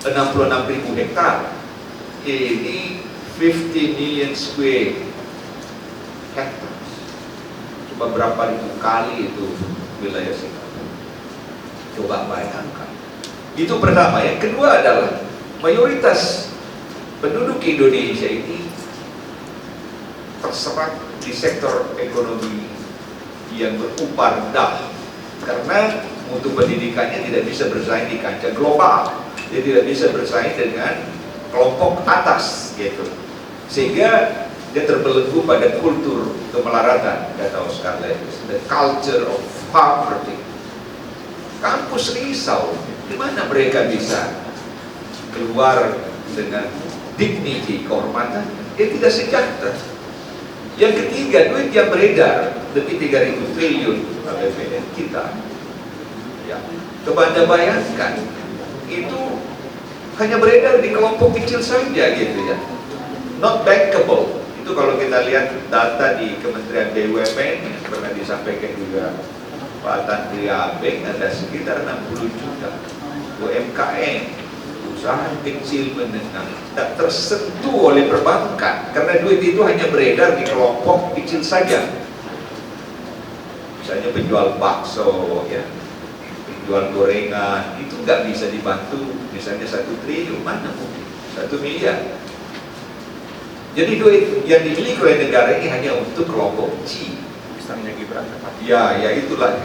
66.000 hektar. Ini 50 million square hectares. Coba berapa ribu kali itu wilayah Singapura. Coba bayangkan. Itu pertama. Yang kedua adalah mayoritas penduduk Indonesia ini terserat di sektor ekonomi yang berupah rendah karena mutu pendidikannya tidak bisa bersaing di kancah global. Dia tidak bisa bersaing dengan kelompok atas gitu. Sehingga dia terbelenggu pada kultur kemelaratan, kata Oscar Lewis, the culture of poverty. Kampus risau, di mana mereka bisa keluar dengan dignity, kehormatan? Dia tidak sejahtera. Yang ketiga, duit yang beredar lebih 3.000 triliun APBN kita. Ya, coba Anda bayangkan, itu hanya beredar di kelompok kecil saja gitu ya. Not bankable. Itu kalau kita lihat data di Kementerian BUMN yang pernah disampaikan juga Pak Tantri Abeng, ada sekitar 60 juta UMKM, usaha kecil menengah, tak tersentuh oleh perbankan karena duit itu hanya beredar di kelompok kecil saja. Misalnya penjual bakso, ya, penjual gorengan, itu nggak bisa dibantu. Misalnya 1 triliun, mana mungkin 1 miliar. Jadi duit yang dimiliki oleh negara ini hanya untuk kelompok kecil. Misalnya Gibran. Ya itulah.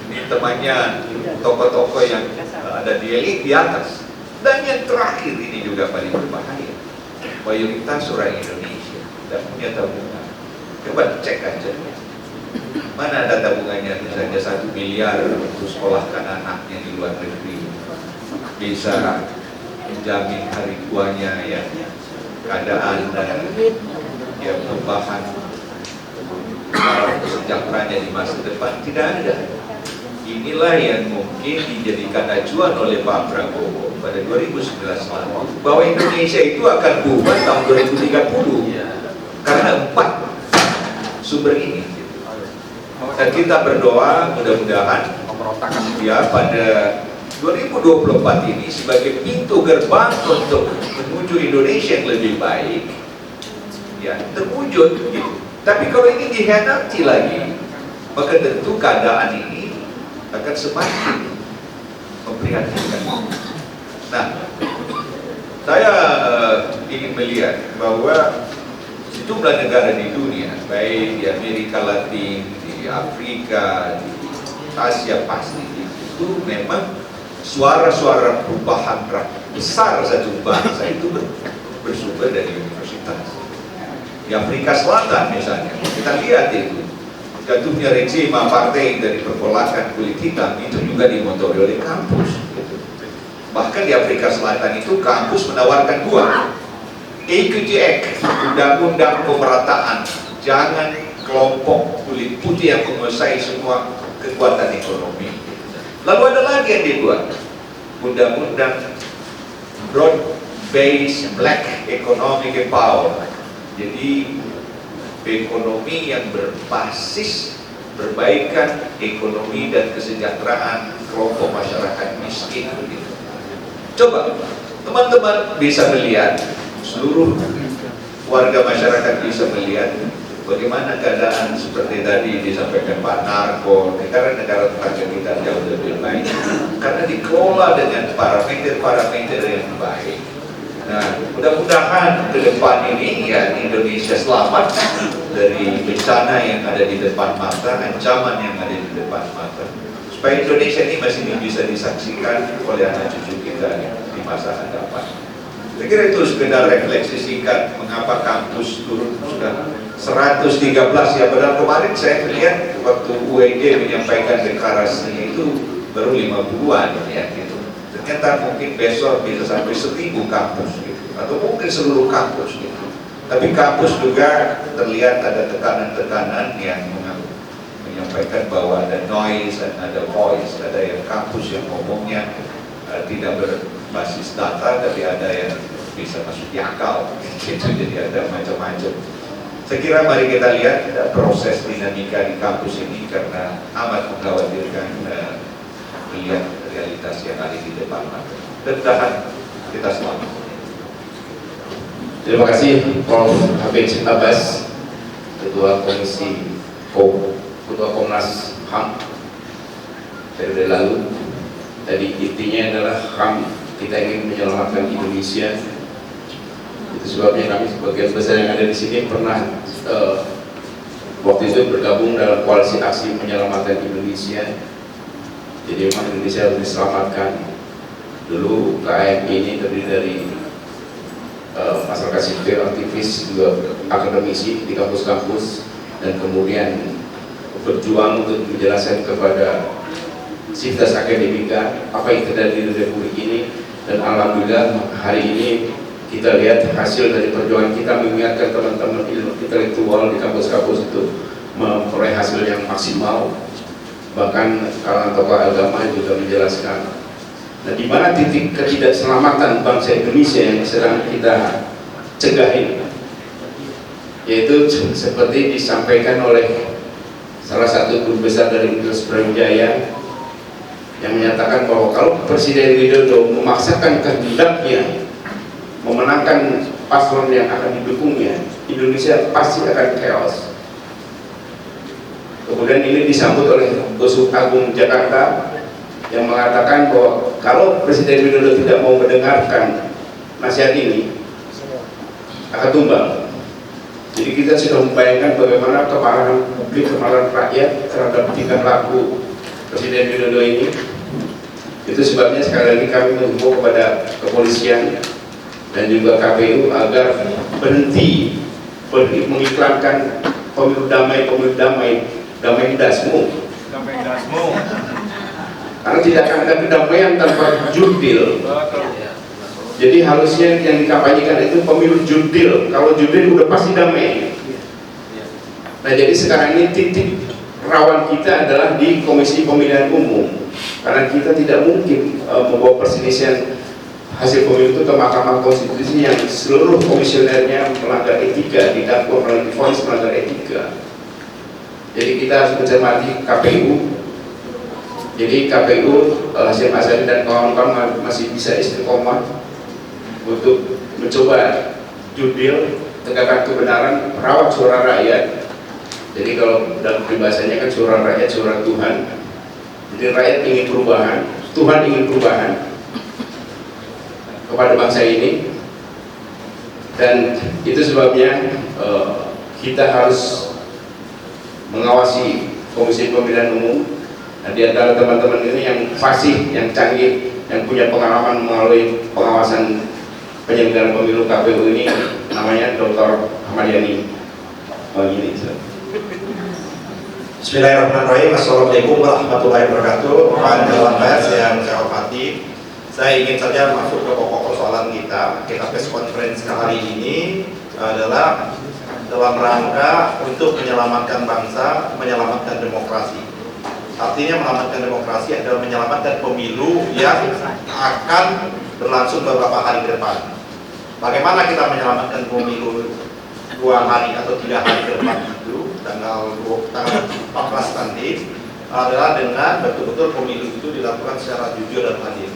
Ini temannya tokoh-tokoh yang ada di elit di atas. Dan yang terakhir ini juga paling berbahaya. Mayoritas orang Indonesia tidak punya tabungan. Coba cek aja. Mana ada tabungannya misalnya 1 miliar untuk sekolahkan anaknya di luar negeri. Bisa menjamin hari tuanya ya, keadaan dan ya perubahan kesejahteraan di masa depan tidak ada. Inilah yang mungkin dijadikan acuan oleh Pak Prabowo pada 2019 lalu bahwa Indonesia itu akan bubar tahun 2030 karena 4 sumber ini. Dan kita berdoa mudah-mudahan ya pada 2024 ini sebagai pintu gerbang untuk menuju Indonesia yang lebih baik ya terwujud gitu. Tapi kalau ini dikhianati lagi, maka tentu keadaan ini akan semakin memprihatinkan. Nah, saya ingin melihat bahwa sejumlah negara di dunia, baik di Amerika Latin, di Afrika, di Asia Pasifik, itu memang suara-suara perubahan besar satu bangsa itu bersumber dari universitas. Di Afrika Selatan misalnya, kita lihat itu jatuhnya rezim apartheid dari pergolakan kulit hitam itu juga dimotori oleh kampus. Bahkan di Afrika Selatan itu kampus menawarkan 2 Equity Act, undang-undang pemerataan, jangan kelompok kulit putih yang menguasai semua kekuatan ekonomi. Lalu ada lagi yang dibuat, undang-undang Broad-Based Black Economic Power. Jadi ekonomi yang berbasis perbaikan ekonomi dan kesejahteraan kelompok masyarakat miskin. Coba teman-teman bisa melihat, seluruh warga masyarakat bisa melihat bagaimana keadaan seperti tadi disampaikan Pak Narko. Negara-negara tetangga kita jauh lebih baik karena dikelola dengan parameter-parameter yang baik. Nah, mudah-mudahan ke depan ini ya Indonesia selamat dari bencana yang ada di depan mata, ancaman yang ada di depan mata, supaya Indonesia ini masih bisa disaksikan oleh anak cucu kita di masa hadapan. Saya kira itu sekedar refleksi singkat mengapa kampus turun sudah 113 ya. Padahal kemarin saya melihat waktu UEG menyampaikan deklarasinya itu baru 50-an ya gitu. Ternyata mungkin besok bisa sampai 1000 kampus gitu, atau mungkin seluruh kampus gitu. Tapi kampus juga terlihat ada tekanan-tekanan yang menyampaikan bahwa ada noise dan ada voice, ada yang kampus yang ngomongnya tidak berbasis data, tapi ada yang bisa masuk di akal gitu. Jadi ada macam-macam. Saya kira mari kita lihat proses dinamika di kampus ini karena amat mengkhawatirkan melihat realitas yang ada di depan mata. Mudah-mudahan kita selamat. Terima kasih Prof. Hafiz Abbas, Ketua Komisi Ketua Komnas HAM periode lalu. Tadi intinya adalah HAM, kita ingin menyelamatkan Indonesia. Itu sebabnya kami sebagian besar yang ada di sini pernah waktu itu bergabung dalam koalisi aksi menyelamatkan Indonesia. Jadi memang Indonesia harus diselamatkan. Dulu KMI ini terdiri dari masyarakat sipil, aktivis, juga akademisi di kampus-kampus, dan kemudian berjuang untuk menjelaskan kepada sivitas akademika apa yang terjadi di Republik ini. Dan alhamdulillah hari ini kita lihat hasil dari perjuangan kita mengingatkan teman-teman intelektual di kampus-kampus itu memperoleh hasil yang maksimal. Bahkan kalangan tokoh agama juga menjelaskan. Nah, di mana titik ketidakselamatan bangsa Indonesia yang sedang kita cegah ini, yaitu seperti disampaikan oleh salah satu guru besar dari Universitas Brawijaya yang menyatakan bahwa kalau Presiden Widodo memaksakan kehendaknya memenangkan paslon yang akan didukungnya, Indonesia pasti akan chaos. Kemudian ini disambut oleh Gusuk Agung Jakarta yang mengatakan bahwa kalau Presiden Widodo tidak mau mendengarkan nasihat ini akan tumbang. Jadi kita sudah membayangkan bagaimana kemarahan publik, kemarahan rakyat terhadap tingkah laku Presiden Widodo ini. Itu sebabnya sekali lagi kami menghimbau kepada kepolisian dan juga KPU agar berhenti mengiklankan pemilu damai dasmu. Karena tidak akan ada kedamaian tanpa jurdil. Jadi harusnya yang dikampanyekan itu pemilu jurdil. Kalau jurdil udah pasti damai. Nah, jadi sekarang ini titik rawan kita adalah di Komisi Pemilihan Umum. Karena kita tidak mungkin membawa perselisihan hasil pemilu itu ke Mahkamah Konstitusi yang seluruh komisionernya melanggar etika, didakwa divonis melanggar etika. Jadi kita harus mencermati KPU. Jadi KPU, Hasyim Asyari dan kawan-kawan masih bisa istiqomah untuk mencoba jurdil, tegakkan kebenaran, rawat suara rakyat. Jadi kalau dalam peribahasanya kan suara rakyat, suara Tuhan. Jadi rakyat ingin perubahan, Tuhan ingin perubahan kepada bangsa ini. Dan itu sebabnya kita harus mengawasi Komisi Pemilihan Umum. Nah, di antara teman-teman ini yang fasih, yang canggih, yang punya pengalaman melalui pengawasan penyelenggaraan pemilu KPU ini namanya Dr. Ahmad Yani. Begini, Bismillahirrahmanirrahim. Assalamualaikum warahmatullahi wabarakatuh. Para dewan pers yang saya hormati, saya ingin saja masuk ke pokok persoalan kita. Press conference kali ini adalah dalam rangka untuk menyelamatkan bangsa, menyelamatkan demokrasi. Artinya menyelamatkan demokrasi adalah menyelamatkan pemilu yang akan berlangsung beberapa hari ke depan. Bagaimana kita menyelamatkan pemilu 2 hari atau 3 hari ke depan itu, tanggal 14 nanti, adalah dengan betul-betul pemilu itu dilakukan secara jujur dan adil.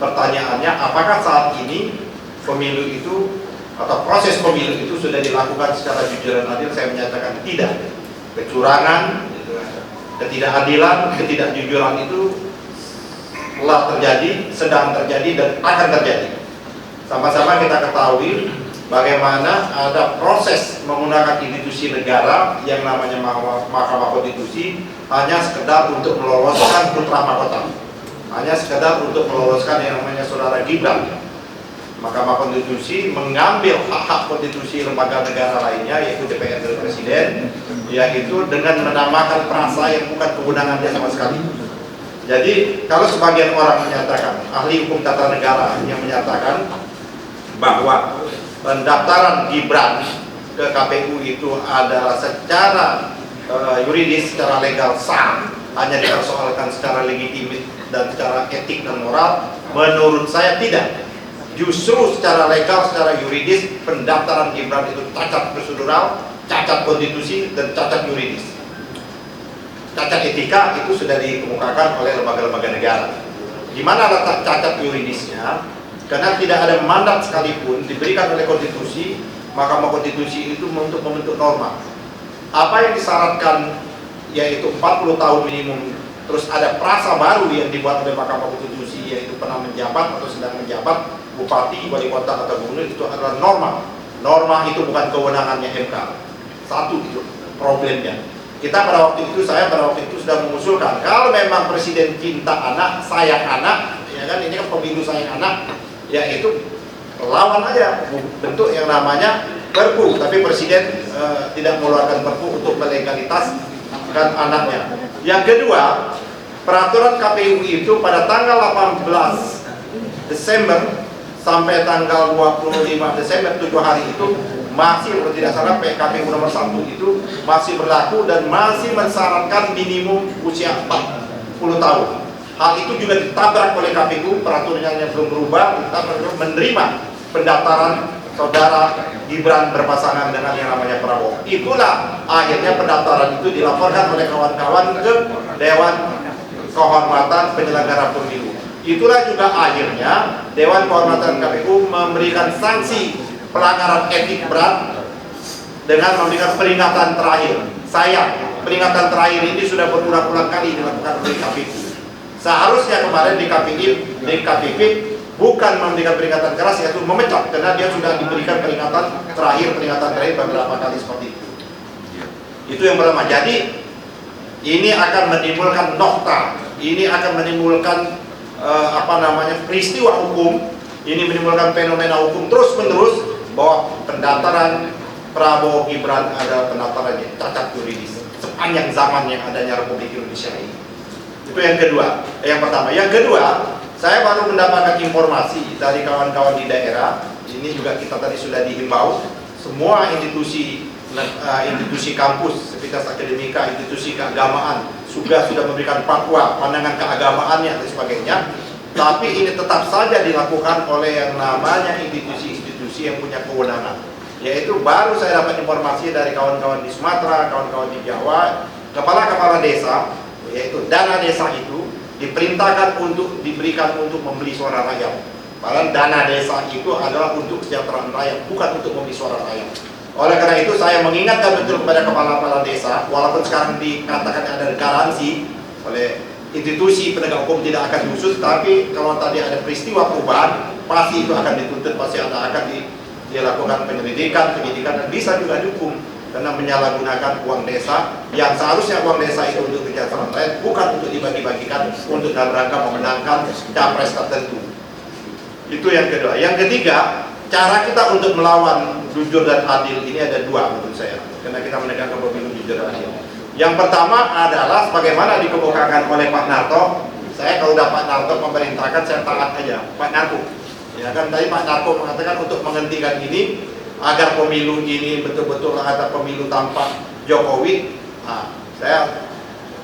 Pertanyaannya, apakah saat ini pemilu itu atau proses pemilu itu sudah dilakukan secara jujur dan adil? Saya menyatakan tidak. Kecurangan, ketidakadilan, ketidakjujuran itu telah terjadi, sedang terjadi, dan akan terjadi. Sama-sama kita ketahui bagaimana ada proses menggunakan institusi negara yang namanya Mahkamah Konstitusi hanya sekedar untuk meloloskan putra mahkota, hanya sekedar untuk meloloskan yang namanya saudara Gibran. Mahkamah Konstitusi mengambil hak-hak konstitusi lembaga negara lainnya, yaitu DPR dan Presiden, yaitu dengan menambahkan frasa yang bukan kewenangannya sama sekali. Jadi kalau sebagian orang menyatakan, ahli hukum tata negara yang menyatakan bahwa pendaftaran Gibran ke KPU itu adalah secara yuridis, secara legal sah, hanya dipersoalkan secara legitimit dan secara etik dan moral, menurut saya tidak. Justru secara legal, secara yuridis, pendaftaran Gibran itu cacat prosedural, cacat konstitusi, dan cacat yuridis. Cacat etika itu sudah dikemukakan oleh lembaga-lembaga negara. Di mana letak cacat yuridisnya? Karena tidak ada mandat sekalipun diberikan oleh konstitusi, Mahkamah Konstitusi itu untuk membentuk norma. Apa yang disyaratkan yaitu 40 tahun minimum, terus ada frasa baru yang dibuat oleh Mahkamah Konstitusi, yaitu pernah menjabat atau sedang menjabat, bupati, wali kota atau gubernur, itu adalah norma. Norma itu bukan kewenangannya MK. Satu itu problemnya. Kita pada waktu itu, saya pada waktu itu sudah mengusulkan, kalau memang presiden cinta anak, sayang anak, ya kan, ini kan pemilu sayang anak, yaitu lawan aja bentuk yang namanya Perpu, tapi presiden tidak mengeluarkan Perpu untuk melegalitaskan anaknya. Yang kedua, peraturan KPU itu pada tanggal 18 Desember sampai tanggal 25 Desember, 7 hari itu masih, kalau tidak salah, PKPU nomor 1 itu masih berlaku dan masih mensyaratkan minimum usia 40 tahun. Hal itu juga ditabrak oleh KPU, peraturannya belum berubah, ditabrak, menerima pendaftaran saudara Gibran berpasangan dengan yang namanya Prabowo. Itulah akhirnya pendaftaran itu dilaporkan oleh kawan-kawan ke Dewan Kehormatan Penyelenggara Pemilu. Itulah juga akhirnya Dewan Kehormatan KPU memberikan sanksi pelanggaran etik berat dengan memberikan peringatan terakhir. Sayang, peringatan terakhir ini sudah berulang-ulang kali dilakukan oleh KPU. Seharusnya kemarin di KPP bukan memberikan peringatan keras, yaitu memecat, karena dia sudah diberikan peringatan terakhir beberapa kali seperti itu. Itu yang pertama. Jadi ini akan menimbulkan nokta, ini akan menimbulkan peristiwa hukum, ini menimbulkan fenomena hukum terus-menerus bahwa pendaftaran Prabowo Gibran adalah pendaftaran yang cacat yuridis sepanjang zaman yang adanya Republik Indonesia ini. Itu yang kedua, yang pertama. Yang kedua, saya baru mendapatkan informasi dari kawan-kawan di daerah. Ini juga kita tadi sudah dihimbau, semua institusi kampus, Sivitas Akademika, institusi keagamaan sudah memberikan fatwa, pandangan keagamaannya dan sebagainya. Tapi ini tetap saja dilakukan oleh yang namanya institusi-institusi yang punya kewenangan. Yaitu baru saya dapat informasi dari kawan-kawan di Sumatera, kawan-kawan di Jawa, kepala-kepala desa, yaitu dana desa itu diperintahkan diberikan untuk membeli suara rakyat. Padahal dana desa itu adalah untuk kesejahteraan rakyat, bukan untuk membeli suara rakyat. Oleh karena itu saya mengingatkan betul kepada kepala-kepala desa, walaupun sekarang dikatakan ada garansi oleh institusi penegak hukum tidak akan diusut, tapi kalau tadi ada peristiwa perubahan, pasti itu akan dituntut, pasti akan dilakukan penyidikan dan bisa juga dihukum karena menyalahgunakan uang desa yang seharusnya uang desa itu untuk kesejahteraan rakyat, bukan untuk dibagi-bagikan untuk dalam rangka memenangkan capres tertentu. Itu yang kedua. Yang ketiga, cara kita untuk melawan jujur dan adil ini ada dua menurut saya, karena kita menegakkan pemilu jujur dan adil. Yang pertama adalah sebagaimana dikemukakan oleh Pak Narto. Saya kalau udah Pak Narto memerintahkan, saya taat aja. Pak Narto, ya kan tadi Pak Narto mengatakan untuk menghentikan ini agar pemilu ini betul-betul ada pemilu tanpa Jokowi. Nah, saya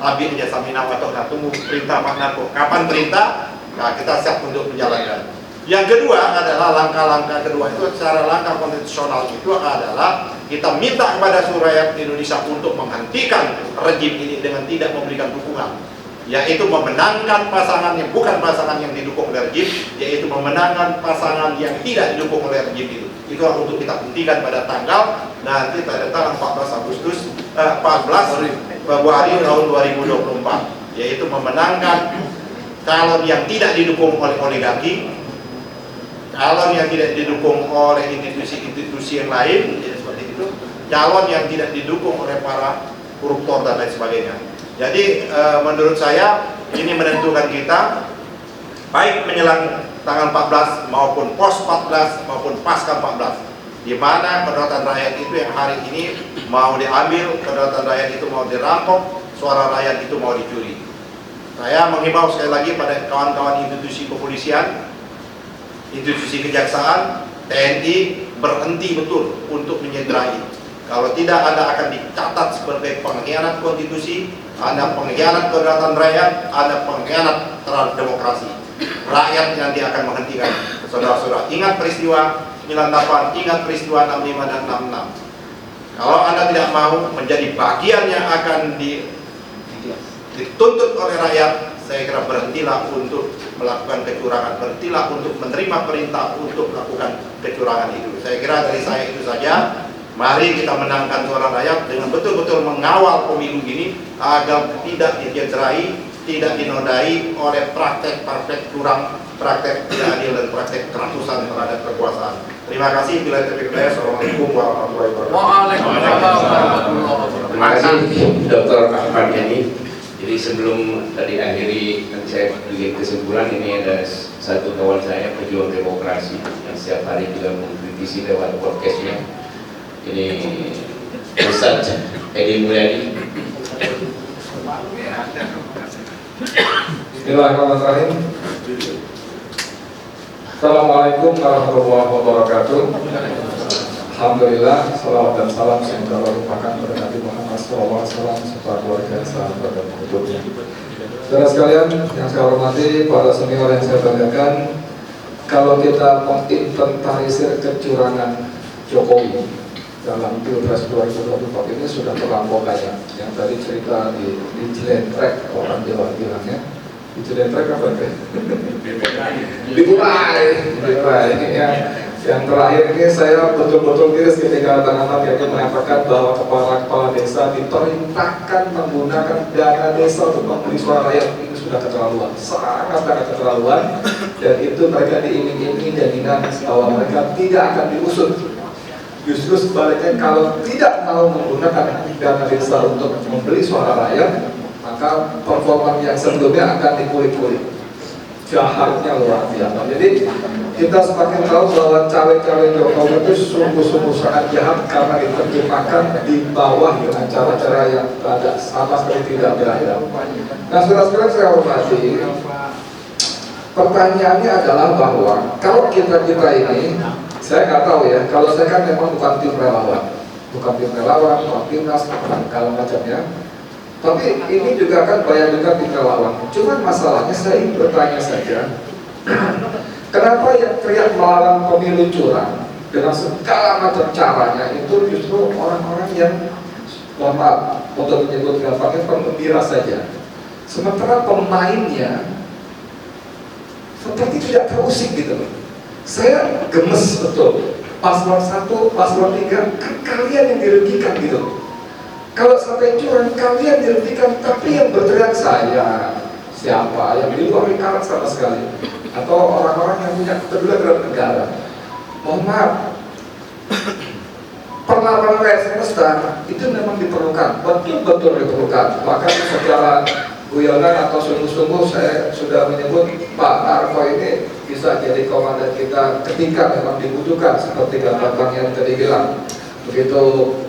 ambil aja samina atau tunggu perintah Pak Narto. Kapan perintah? Nah, kita siap untuk menjalankan. Yang kedua adalah langkah-langkah kedua itu secara langkah konstitusional itu adalah kita minta kepada seluruh rakyat Indonesia untuk menghentikan rejim ini dengan tidak memberikan dukungan, yaitu memenangkan pasangan yang bukan pasangan yang didukung oleh rejim, yaitu memenangkan pasangan yang tidak didukung oleh rejim itu. Itulah untuk kita hentikan pada tanggal nanti pada tanggal 14 Februari tahun 2024, yaitu memenangkan calon yang tidak didukung oleh oligarki, calon yang tidak didukung oleh institusi-institusi yang lain, ya seperti itu, calon yang tidak didukung oleh para koruptor dan lain sebagainya. Jadi menurut saya ini menentukan kita baik menjelang tanggal 14 maupun pos 14 maupun pasca 14, di mana kedaulatan rakyat itu yang hari ini mau diambil, kedaulatan rakyat itu mau dirampok, suara rakyat itu mau dicuri. Saya menghimbau sekali lagi pada kawan-kawan institusi kepolisian, institusi kejaksaan, TNI, berhenti betul untuk menyederai. Kalau tidak, Anda akan dicatat sebagai pengkhianat konstitusi, Anda pengkhianat kedaulatan rakyat, Anda pengkhianat terhadap demokrasi. Rakyat nanti akan menghentikan. Saudara-saudara, ingat peristiwa 98, ingat peristiwa 65 dan 66. Kalau Anda tidak mau menjadi bagian yang akan dituntut oleh rakyat, saya kira berhentilah untuk melakukan kecurangan, berhentilah untuk menerima perintah untuk melakukan kecurangan itu. Saya kira dari saya itu saja. Mari kita menangkan suara rakyat dengan betul-betul mengawal pemilu ini agar tidak dicederai, tidak dinodai oleh praktek-praktek curang, praktek tidak adil dan praktek kerasusan terhadap kekuasaan. Terima kasih. Bila terpilih, Assalamualaikum warahmatullahi wabarakatuh. Terima kasih Dr. Ahmad Yani. Jadi sebelum tadi akhiri, nanti saya beri kesimpulan, ini ada satu kawan saya pejuang demokrasi yang setiap hari juga mengkritisi lewat podcastnya. Ini Ustaz Edi Mulyadi. Bismillahirrahmanirrahim. Assalamualaikum warahmatullahi wabarakatuh. Alhamdulillah, salawat dan salam semoga merupakan kepada Nabi Muhammad SAW serta keluarga, sahabat dan pengikutnya. Saudara sekalian yang saya hormati, para senior yang saya banggakan, kalau kita menginventarisir kecurangan Jokowi dalam Pilpres 2024 ini sudah terlampau banyak. Yang tadi cerita di Jelentrek, orang Jawa bilangnya, di Jelentrek apa ya? Diburai ya. Yang terakhir ini saya betul-betul miris ketika teman-teman yang mengatakan bahwa kepala desa diperintahkan menggunakan dana desa untuk membeli suara rakyat. Ini sudah keterlaluan, sangat keterlaluan, dan itu mereka diiming-imingi jaminan bahwa mereka tidak akan diusut. Justru sebaliknya, kalau tidak mau menggunakan dana desa untuk membeli suara rakyat, maka performa yang sebelumnya akan dikulik-kulik. Jahatnya luar biasa. Jadi kita semakin tahu bahwa cawe-cawe Jokowi itu sungguh-sungguh sangat jahat karena diterjemahkan di bawah dengan cara-cara yang ada sama sekali tidak beradab. Nah, saudara-saudara saya hormati, pertanyaannya adalah bahwa kalau kita ini, saya nggak tahu ya, kalau saya kan memang bukan tim relawan, bukan timnas, bukan kalau macamnya. Tapi ini juga kan banyak juga tim relawan. Cuman masalahnya saya ingin bertanya saja, kenapa yang teriak melawan pemilu curang dengan segala macam caranya itu justru orang-orang yang, mohon maaf untuk menyebut gampangnya, penggembira saja. Sementara pemainnya seperti tidak terusik gitu loh. Saya gemes betul. Paslon 1, paslon 3, kan kalian yang dirugikan gitu loh. Kalau sampai curang, kalian dirugikan, tapi yang berteriak saya, siapa, yang di luar lingkaran sama sekali, atau orang-orang yang punya kepedulian terhadap negara. Mohon maaf, perlawanan rakyat semesta itu memang diperlukan, betul-betul diperlukan. Bahkan secara guyonan atau sungguh-sungguh saya sudah menyebut Pak Narko ini bisa jadi komandan kita ketika memang dibutuhkan, seperti Bang yang tadi bilang. Begitu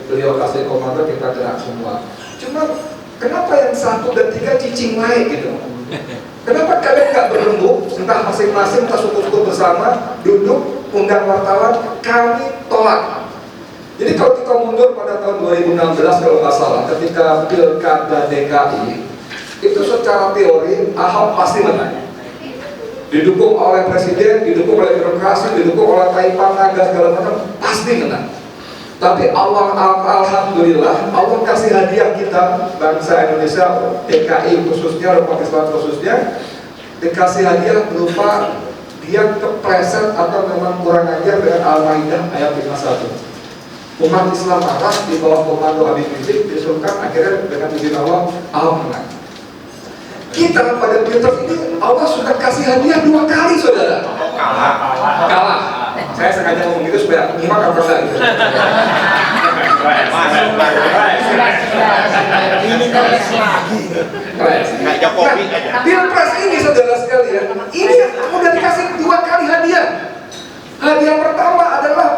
beliau kasih komando, kita gerak semua. Cuma kenapa yang 1 dan 3 cicing naik gitu? Kenapa kalian nggak berembuk, entah masing-masing, entah suku-suku bersama, duduk, undang wartawan, kami tolak. Jadi kalau kita mundur pada tahun 2016 kalau nggak salah, ketika Pilkada DKI, itu secara teori Ahok pasti menang. Didukung oleh presiden, didukung oleh birokrasi, didukung oleh Taipan Naga segala macam, pasti menang. Tapi Allah, alhamdulillah, Allah kasih hadiah kita, bangsa Indonesia, DKI khususnya, Republik Islam khususnya, dikasih hadiah berupa dia kepleset atau memang kurang ajar dengan Al-Maidah ayat 51. Umat Islam marah di bawah komando Habib Rizik, disuruhkan akhirnya dengan izin Allah, Ahok menang. Kita pada Pilpres ini Allah sudah kasih hadiah 2 kali, saudara. Kalah. Saya sengaja ngomong gitu supaya umat apa enggak gitu. Pilpres ini saudara sekalian, ini udah dikasih 2 kali hadiah. Hadiah pertama adalah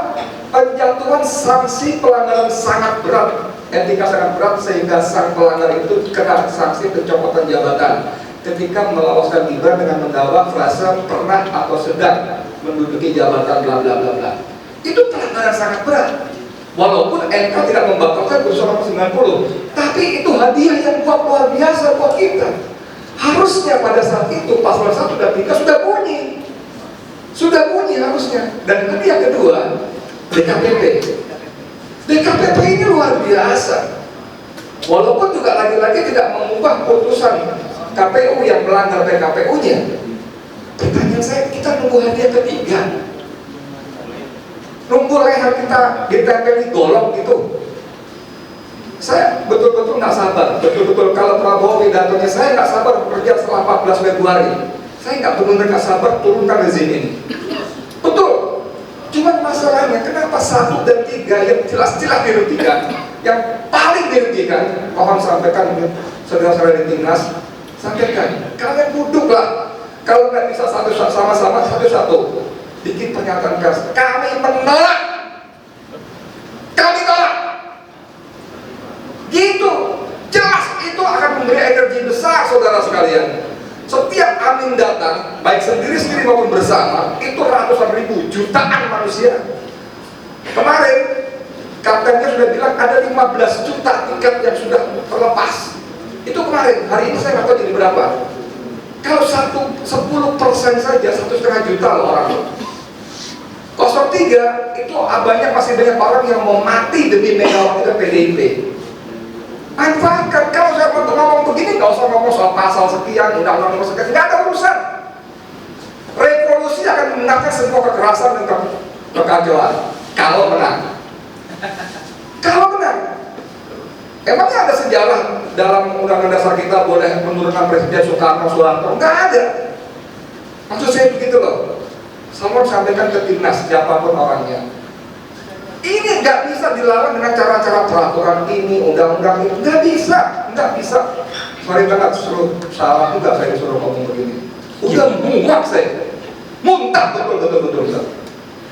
penjatuhan sanksi pelanggaran sangat berat, etika sangat berat, sehingga sang pelanggar itu kena sanksi pencopotan jabatan ketika meloloskan Gibran dengan membawa frasa pernah atau sedang menduduki jabatan bla bla bla bla. Itu pelanggaran sangat berat. Walaupun MK tidak membatalkan putusan nomor 90, tapi itu hadiah yang luar biasa buat kita. Harusnya pada saat itu paslon 1 dan 3 sudah bunyi harusnya. Dan yang kedua, DKPP. DKPP ini luar biasa. Walaupun juga lagi-lagi tidak mengubah putusan KPU yang melanggar PKPU-nya. Pertanyaan saya, kita nunggu hadiah ketiga, nunggu leher kita ditempel di golok gitu. Saya betul-betul nggak sabar, betul-betul kalau Prabowo pidatonya, saya nggak sabar bekerja setelah 14 Februari. Saya nggak benar-benar nggak sabar turunkan rezim ini. Betul. Cuman masalahnya kenapa 1 dan 3 yang jelas-jelas dirugikan, yang paling dirugikan, mohon sampaikan saudara-saudara di Timnas, sampaikan, kalian duduklah. Kalau nggak bisa sama-sama satu-satu, bikin pernyataan keras. Kami menolak, kami tolak. Gitu, jelas itu akan memberi energi besar, saudara sekalian. Setiap angin datang, baik sendiri-sendiri maupun bersama, itu ratusan ribu, jutaan manusia. Kemarin, kaptennya sudah bilang ada 15 juta tiket yang sudah terlepas. Itu kemarin, hari ini saya nggak tahu jadi berapa. Kalau 10% saja 1,5 juta loh orang. 03 itu banyak, masih banyak orang yang mau mati demi Megawati dan PDIP. Manfaatkan. Kalau saya mau ngomong begini, nggak usah ngomong soal pasal sekian, undang-undang sekian, nggak ada urusan. Revolusi akan menangkap semua kekerasan dan kekacauan kalau menang. Kalau menang. Emangnya ada sejarah dalam undang-undang dasar kita boleh menurunkan Presiden Soekarno, Soeharto? Nggak ada. Maksud saya begitu loh. Selalu sampaikan ke timnas siapapun orangnya. Ini nggak bisa dilawan dengan cara-cara peraturan ini, undang-undang ini. Nggak bisa. Sorry banget, suruh salah juga saya disuruh ngomong begini. Udah muak saya, muntah betul.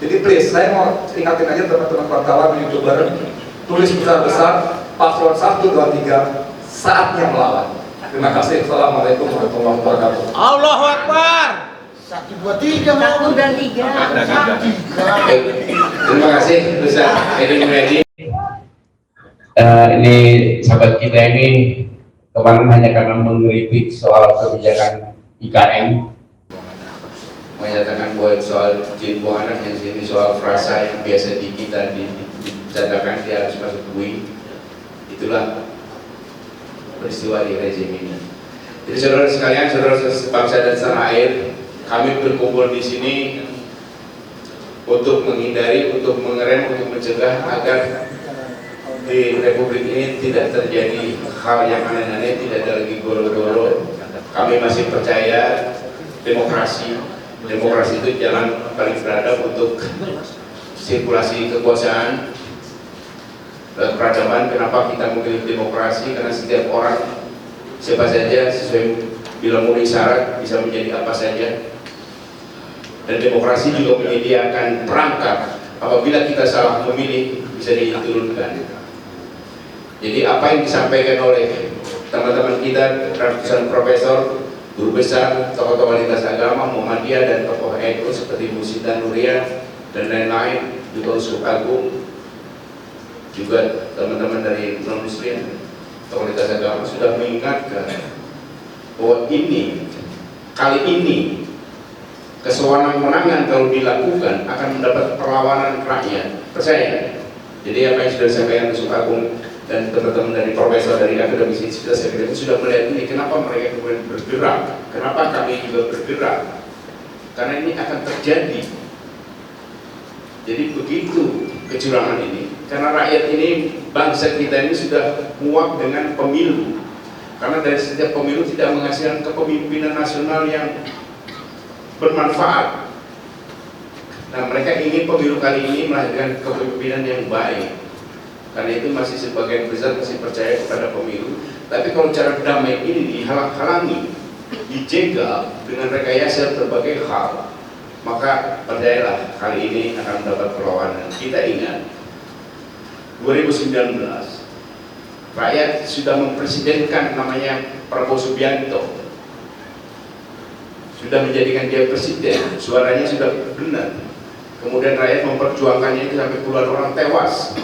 Jadi please, saya mau ingatin aja teman-teman wartawan, YouTuber, tulis besar-besar, paslon 1, 2, 3, saatnya melawan. Terima kasih. Assalamualaikum warahmatullahi wabarakatuh. Allahu Akbar. 1, 2, 3 1 dan 3. Terima kasih Ustaz Edi Mulyadi. Ini sahabat kita ini kemarin hanya karena mengkritik soal kebijakan IKN, menyatakan bahwa soal jin buang anak yang sini soal frasa yang biasa di kita dicatakan dia harus masuk UI. Itulah peristiwa di rezim ini. Jadi saudara sekalian, saudara sebangsa dan setanah air, kami berkumpul di sini untuk menghindari, untuk mengerem, untuk mencegah agar di Republik ini tidak terjadi hal yang aneh-aneh, tidak ada lagi goro-goro. Kami masih percaya demokrasi itu jalan paling beradab untuk sirkulasi kekuasaan dan peradaban. Kenapa kita memilih demokrasi? Karena setiap orang, siapa saja sesuai bila memenuhi syarat bisa menjadi apa saja. Dan demokrasi juga menyediakan perangkat apabila kita salah memilih bisa diturunkan. Jadi apa yang disampaikan oleh teman-teman kita, ratusan profesor, guru besar, tokoh-tokoh lintas agama, Muhammadiyah dan tokoh NU seperti Bu Sita Nuriyah dan lain-lain, juga Uskup Agung, juga teman-teman dari non-muslim, tokoh lintas agama sudah mengingatkan bahwa kali ini kesewenang-wenangan kalau dilakukan akan mendapat perlawanan rakyat. Percaya. Jadi apa yang sudah disampaikan Uskup Agung dan teman-teman dari profesor dari akademisi sudah melihat ini, kenapa mereka kemudian bergerak, kenapa kami juga bergerak, karena ini akan terjadi. Jadi begitu kecurangan ini, karena rakyat ini, bangsa kita ini sudah muak dengan pemilu, karena dari setiap pemilu tidak menghasilkan kepemimpinan nasional yang bermanfaat. Nah, mereka ingin pemilu kali ini melahirkan kepemimpinan yang baik. Karena itu masih sebagian besar masih percaya kepada pemilu. Tapi kalau cara damai ini dihalang-halangi, dijegal dengan rekayasa berbagai hal, maka percayalah kali ini akan mendapat perlawanan. Kita ingat 2019 rakyat sudah mempresidenkan namanya Prabowo Subianto, sudah menjadikan dia presiden, suaranya sudah benar. Kemudian rakyat memperjuangkannya itu sampai puluhan orang tewas.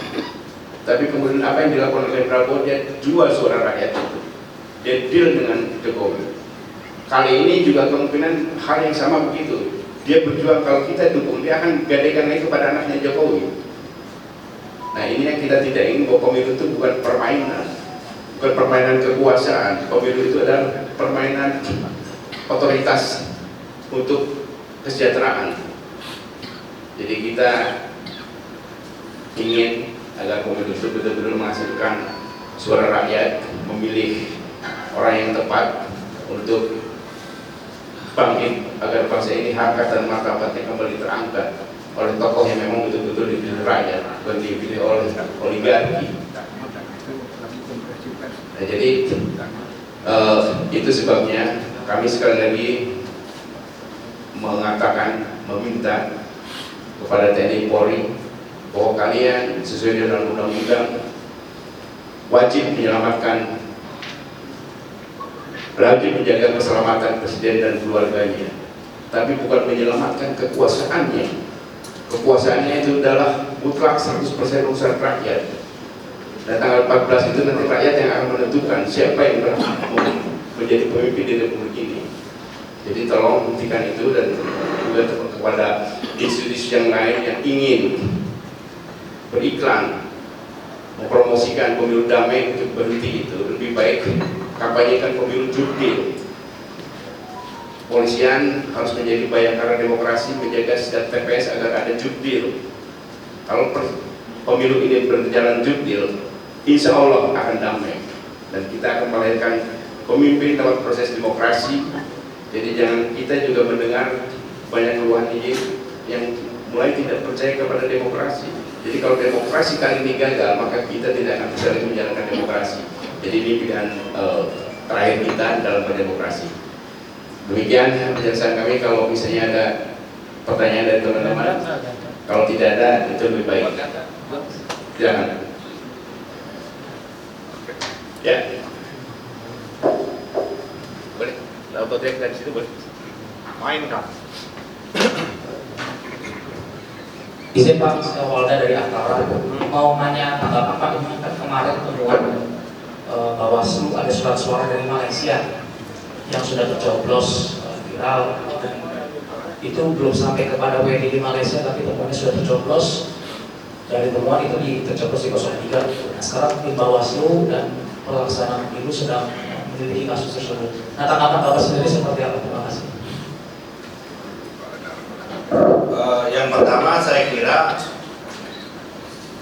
Tapi kemudian apa yang dilakukan oleh Prabowo, dia jual suara rakyat itu, dia deal dengan Jokowi. Kali ini juga kemungkinan hal yang sama begitu. Dia berjuang, kalau kita dukung, dia akan gadaikan lagi kepada anaknya Jokowi. Nah, ini yang kita tidak ingin, bahwa pemilu itu bukan permainan kekuasaan. Pemilu itu adalah permainan otoritas untuk kesejahteraan. Jadi kita ingin agar pemilu itu betul-betul menghasilkan suara rakyat, memilih orang yang tepat untuk bangkit agar bangsa ini harkat dan martabatnya kembali terangkat oleh tokoh yang memang betul-betul dipilih rakyat, bukan dipilih oleh oligarki. Nah, jadi itu sebabnya kami sekali lagi mengatakan, meminta kepada TNI Polri bahwa kalian sesuai dengan undang-undang wajib menyelamatkan, wajib menjaga keselamatan presiden dan keluarganya, tapi bukan menyelamatkan kekuasaannya. Kekuasaannya itu adalah mutlak 100% urusan rakyat. Dan tanggal 14 itu nanti rakyat yang akan menentukan siapa yang berhak menjadi pemimpin di Republik ini. Jadi tolong buktikan itu, dan juga kepada institusi yang lain yang ingin beriklan mempromosikan pemilu damai untuk berhenti itu, lebih baik kampanyekan pemilu jurdil. Polisian harus menjadi bayangkara demokrasi, menjaga setiap TPS agar ada jurdil. Kalau pemilu ini berjalan jurdil, insya Allah akan damai dan kita akan melahirkan pemimpin dalam proses demokrasi. Jadi jangan kita juga mendengar banyak keluhan ini yang mulai tidak percaya kepada demokrasi. Jadi kalau demokrasi kali ini gagal, maka kita tidak akan bisa lagi menjalankan demokrasi. Jadi ini pilihan terakhir kita dalam berdemokrasi. Demikian penjelasan kami. Kalau misalnya ada pertanyaan dari teman-teman, kalau tidak ada itu lebih baik. Jangan. Ya. Boleh. Auto track dari situ boleh. Mainkan. Izin Pak, saya Walda dari Antara. Mau nanya tanggapan Pak, ini kan kemarin temuan Bawaslu ada surat suara dari Malaysia yang sudah tercoblos viral. Itu belum sampai kepada WNI di Malaysia, tapi temuannya sudah tercoblos. Dari temuan itu tercoblos di 03. Nah, sekarang tim Bawaslu dan pelaksanaan pemilu sedang menyelidiki kasus tersebut. Nah, tanggapan Bapak sendiri seperti apa? Terima kasih. Yang pertama saya kira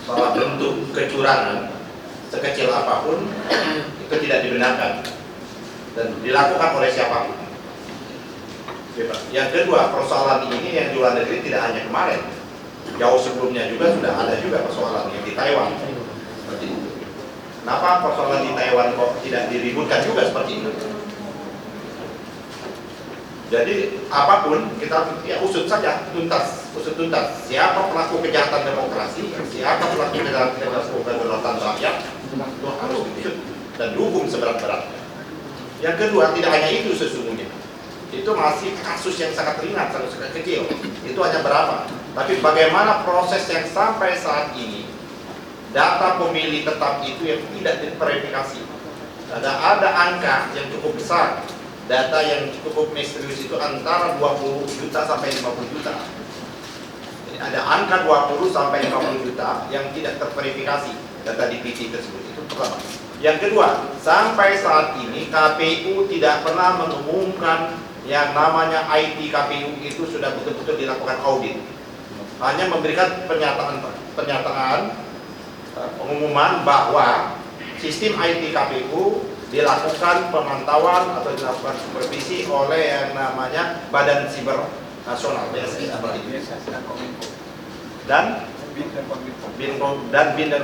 bahwa bentuk kecurangan sekecil apapun itu tidak dibenarkan dan dilakukan oleh siapapun. Yang kedua, persoalan ini yang di luar negeri tidak hanya kemarin, jauh sebelumnya juga sudah ada juga persoalan yang di Taiwan seperti itu. Kenapa persoalan di Taiwan kok tidak diributkan juga seperti itu? Jadi apapun kita ya usut saja, usut tuntas. Siapa pelaku kejahatan demokrasi, siapa pelaku kejahatan kedaulatan rakyat, itu harus diusut dan dihukum seberat-beratnya. Yang kedua, tidak hanya itu sesungguhnya. Itu masih kasus yang sangat ringan, sangat kecil. Itu hanya berapa? Tapi bagaimana proses yang sampai saat ini data pemilih tetap itu yang tidak diverifikasi. Ada angka yang cukup besar. Data yang cukup misterius itu antara 20 juta sampai 50 juta. Jadi ada angka 20 sampai 50 juta yang tidak terverifikasi data DPT tersebut. Itu pertama. Yang kedua, sampai saat ini KPU tidak pernah mengumumkan yang namanya IT KPU itu sudah betul-betul dilakukan audit. Hanya memberikan pengumuman bahwa sistem IT KPU dilakukan pemantauan atau dilakukan supervisi oleh yang namanya Badan Siber Nasional (BSN) dan BIN dan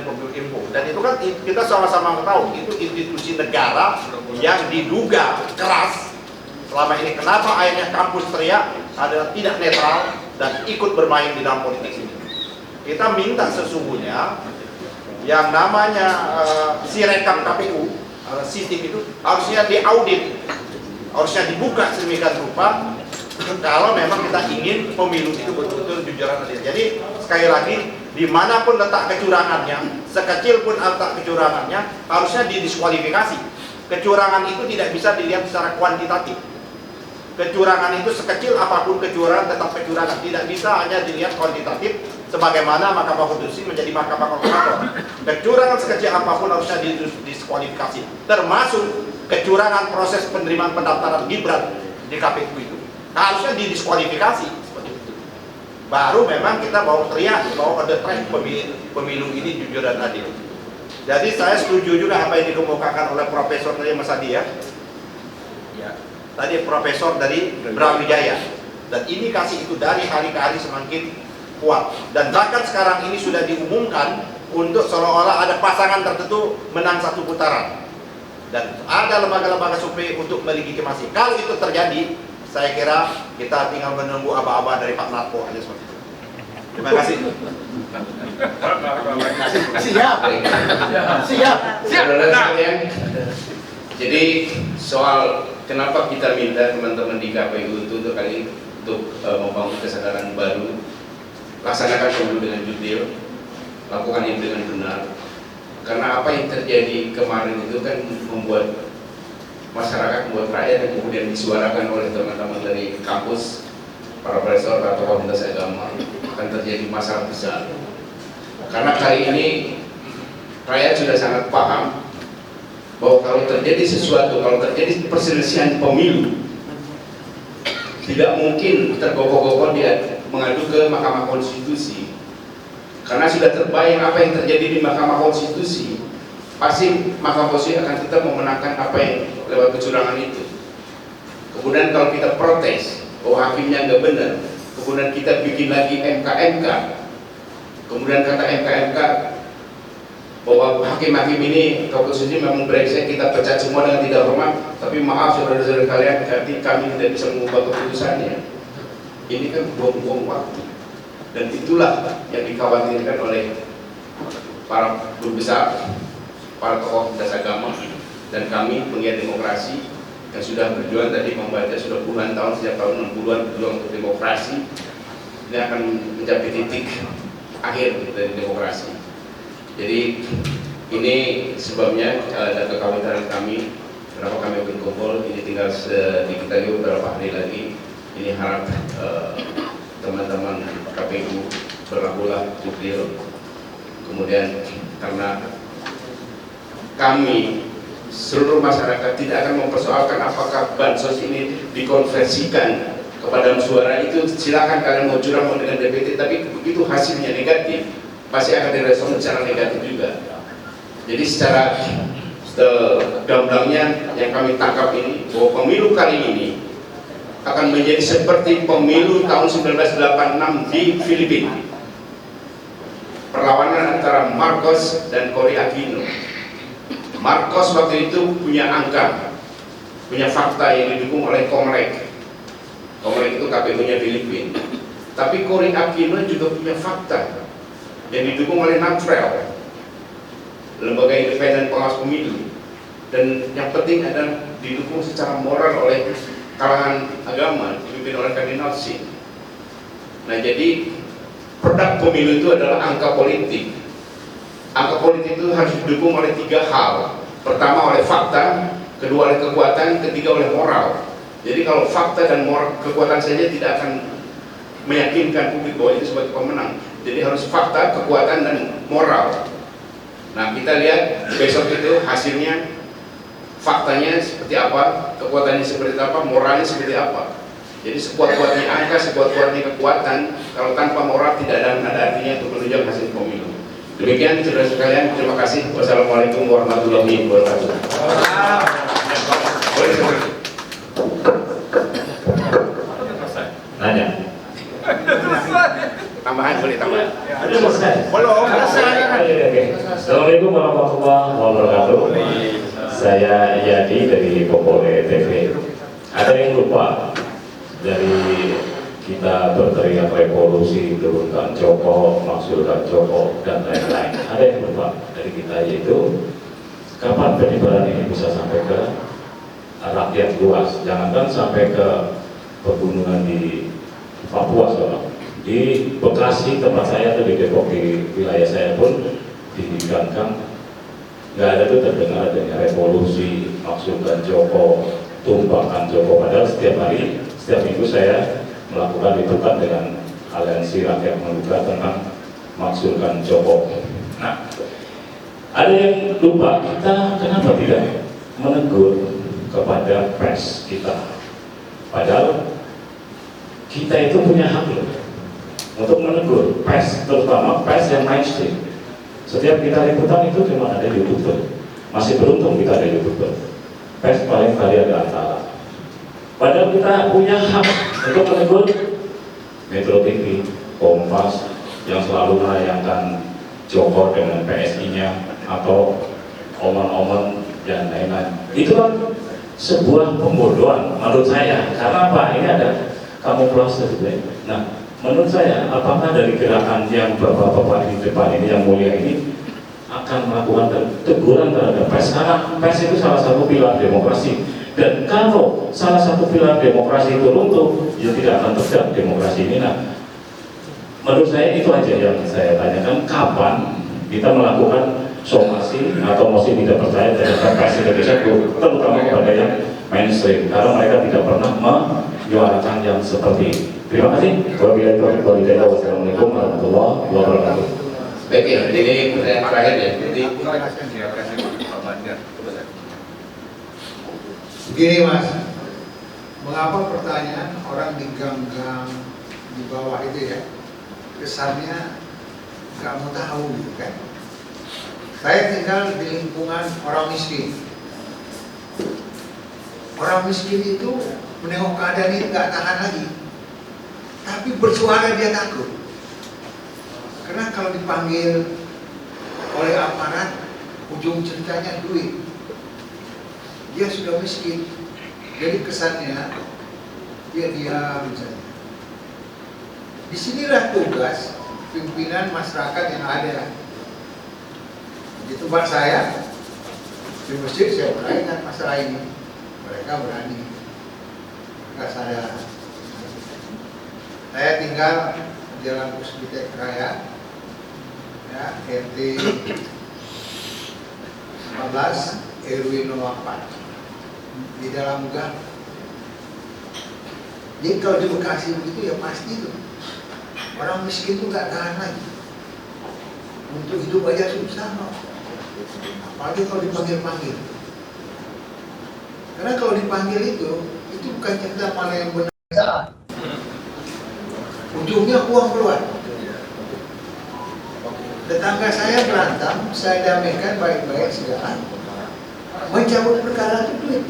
Kominfo. Dan itu kan kita sama-sama tahu itu institusi negara yang diduga keras selama ini. Kenapa akhirnya kampus teriak adalah tidak netral dan ikut bermain di dalam politik ini. Kita minta sesungguhnya yang namanya Sirekap KPU, sistem itu harusnya diaudit, harusnya dibuka sedemikian rupa kalau memang kita ingin pemilu itu betul-betul jujur dan adil. Jadi sekali lagi, dimanapun letak kecurangannya, sekecil pun letak kecurangannya, harusnya didiskualifikasi. Kecurangan itu tidak bisa dilihat secara kuantitatif. Kecurangan itu sekecil apapun kecurangan tetap kecurangan, tidak bisa hanya dilihat kuantitatif. Sebagaimana Mahkamah Konstitusi menjadi Mahkamah Kalkulator. Kecurangan sekecil apapun harusnya didiskualifikasi, termasuk kecurangan proses penerimaan pendaftaran Gibran di KPU itu harusnya didiskualifikasi seperti itu. Baru memang kita mau teriak bahwa ada tren pemilu ini jujur dan adil. Jadi saya setuju juga apa yang dikemukakan oleh Profesor tadi Mas Adi ya. Tadi Profesor dari Brawijaya, dan indikasi itu dari hari ke hari semakin kuat. Dan bahkan sekarang ini sudah diumumkan untuk seolah-olah ada pasangan tertentu menang satu putaran. Dan ada lembaga-lembaga survei untuk melegitimasi. Kalau itu terjadi, saya kira kita tinggal menunggu aba-aba dari Pak Narko aja seperti itu. Terima kasih. Siap. Siap. Jadi soal kenapa kita minta teman-teman di KPU itu untuk membangun kesadaran baru, laksanakan pemilu dengan jurdil, lakukan itu dengan benar. Karena apa yang terjadi kemarin itu kan membuat masyarakat, membuat rakyat yang kemudian disuarakan oleh teman-teman dari kampus, para profesor atau komunitas agama, akan terjadi masalah besar. Karena kali ini rakyat sudah sangat paham bahwa kalau terjadi sesuatu, kalau terjadi perselisihan pemilu, tidak mungkin tergokoh-gokoh dia mengadu ke Mahkamah Konstitusi. Karena sudah terbayang apa yang terjadi di Mahkamah Konstitusi, pasti Mahkamah Konstitusi akan tetap memenangkan apa yang lewat kecurangan itu. Kemudian kalau kita protes, oh hakimnya nggak benar, kemudian kita bikin lagi MK, kemudian kata MK bahwa hakim-hakim ini konstitusi memang brengsek, kita pecat semua dengan tidak hormat, tapi maaf saudara-saudara kalian, berarti kami tidak bisa mengubah keputusannya. Ini kan buang-buang waktu, dan itulah yang dikhawatirkan oleh para guru besar, para tokoh lintas agama, dan kami penggiat demokrasi yang sudah berjuang tadi membaca sudah puluhan tahun, sejak tahun 60-an berjuang untuk demokrasi. Ini akan mencapai titik akhir dari demokrasi. Jadi ini sebabnya dan kekhawatiran kami kenapa kami berkumpul. Ini tinggal sedikit lagi, beberapa hari lagi. Ini harap teman-teman KPU berlakulah jurdil. Kemudian karena kami seluruh masyarakat tidak akan mempersoalkan apakah bansos ini dikonversikan kepada suara, itu silakan kalian mau curang mau dengan DPT, tapi begitu hasilnya negatif pasti akan direspon secara negatif juga. Jadi secara gamblang-gamblangnya yang kami tangkap ini bahwa pemilu kali ini akan menjadi seperti pemilu tahun 1986 di Filipina. Perlawanan antara Marcos dan Cory Aquino. Marcos waktu itu punya angka, punya fakta yang didukung oleh Komrek. Komrek itu KPU-nya Filipina. Tapi Cory Aquino juga punya fakta yang didukung oleh NAPFREL, lembaga independen pengawas pemilu, dan yang penting adalah didukung secara moral oleh kalangan agama dipimpin oleh Kardinal Sin. Nah, jadi produk pemilu itu adalah angka politik. Angka politik itu harus didukung oleh 3 hal. Pertama oleh fakta, kedua oleh kekuatan, ketiga oleh moral. Jadi kalau fakta dan moral, kekuatan saja tidak akan meyakinkan publik bahwa itu sebagai pemenang. Jadi harus fakta, kekuatan, dan moral. Nah, kita lihat besok itu hasilnya, faktanya seperti apa, kekuatannya seperti apa, moralnya seperti apa. Jadi sekuat-kuatnya angka, sekuat-kuatnya kekuatan, kalau tanpa moral tidak ada artinya untuk menunjukkan hasil pemilu. Demikian saudara sekalian, terima kasih. Wassalamualaikum warahmatullahi wabarakatuh. Nanya. Tambahan boleh tambahan. Belum selesai. Assalamualaikum warahmatullahi wabarakatuh. Saya Yadi dari Popole TV. Ada yang lupa dari kita berteriak revolusi, turunkan Joko, maksudkan Joko, dan lain-lain. Ada yang lupa dari kita, yaitu kapan penyebaran ini bisa sampai ke rakyat luas. Jangankan sampai ke pegunungan di Papua, saudara. Di Bekasi tempat saya atau di Depok, di wilayah saya pun dihidangkan nggak ada tuh terdengar adanya revolusi, maksudkan Joko, tumpahkan Joko. Padahal setiap hari, setiap minggu saya melakukan liputan dengan aliansi rakyat membuka tentang maksudkan Joko. Nah, ada yang lupa, kita kenapa tidak menegur kepada pers kita? Padahal kita itu punya hak loh untuk menegur pers, terutama pers yang mainstream. Setiap kita liputan itu cuma ada YouTuber. Masih beruntung kita ada YouTuber. Pers paling kali ada Antara. Padahal kita punya hak untuk menegur Metro TV, Kompas yang selalu menayangkan Joko dengan PSI-nya atau omongan-omongan dan lain-lain. Itu kan sebuah pembodohan menurut saya. Karena apa? Ini ada kamuflase. Nah, menurut saya, apakah dari gerakan yang bapak-bapak di depan ini, yang mulia ini, akan melakukan teguran terhadap pers? Karena pers itu salah satu pilar demokrasi. Dan kalau salah satu pilar demokrasi itu runtuh, ya tidak akan tegak demokrasi ini. Nah, menurut saya itu aja yang saya tanyakan, kapan kita melakukan somasi atau mosi tidak percaya terhadap pers Indonesia, terutama kepada yang mainstream, karena mereka tidak pernah menyuarakan yang seperti ini. Terima kasih. Wassalamualaikum warahmatullahi wabarakatuh. Baik ya, ini pertanyaan terakhir ya. Jadi begini Mas, mengapa pertanyaan orang di gang-gang di bawah itu ya, kesannya nggak mau tahu gitu kan. Saya tinggal di lingkungan orang miskin. Orang miskin itu menengok keadaan ini nggak tahan lagi, tapi bersuara dia takut. Karena kalau dipanggil oleh aparat, ujung ceritanya duit. Dia sudah miskin, jadi kesannya dia diam saja. Disinilah tugas pimpinan masyarakat yang ada. Di tempat saya, di masjid saya berani masalah ini. Mereka berani, mereka sadar. Saya tinggal di Jalan Puspitek Raya, ya, RT 15 RW 04 di dalam gang. Jadi kalau di Bekasi begitu ya pasti itu orang miskin itu nggak tahan lagi. Untuk hidup aja susah, apalagi kalau dipanggil-panggil. Karena kalau dipanggil itu bukan cerita mana yang benar salah. Ujungnya uang keluar. Tetangga saya berantem, saya damaikan baik-baik segala. Mencabut perkara itu duit.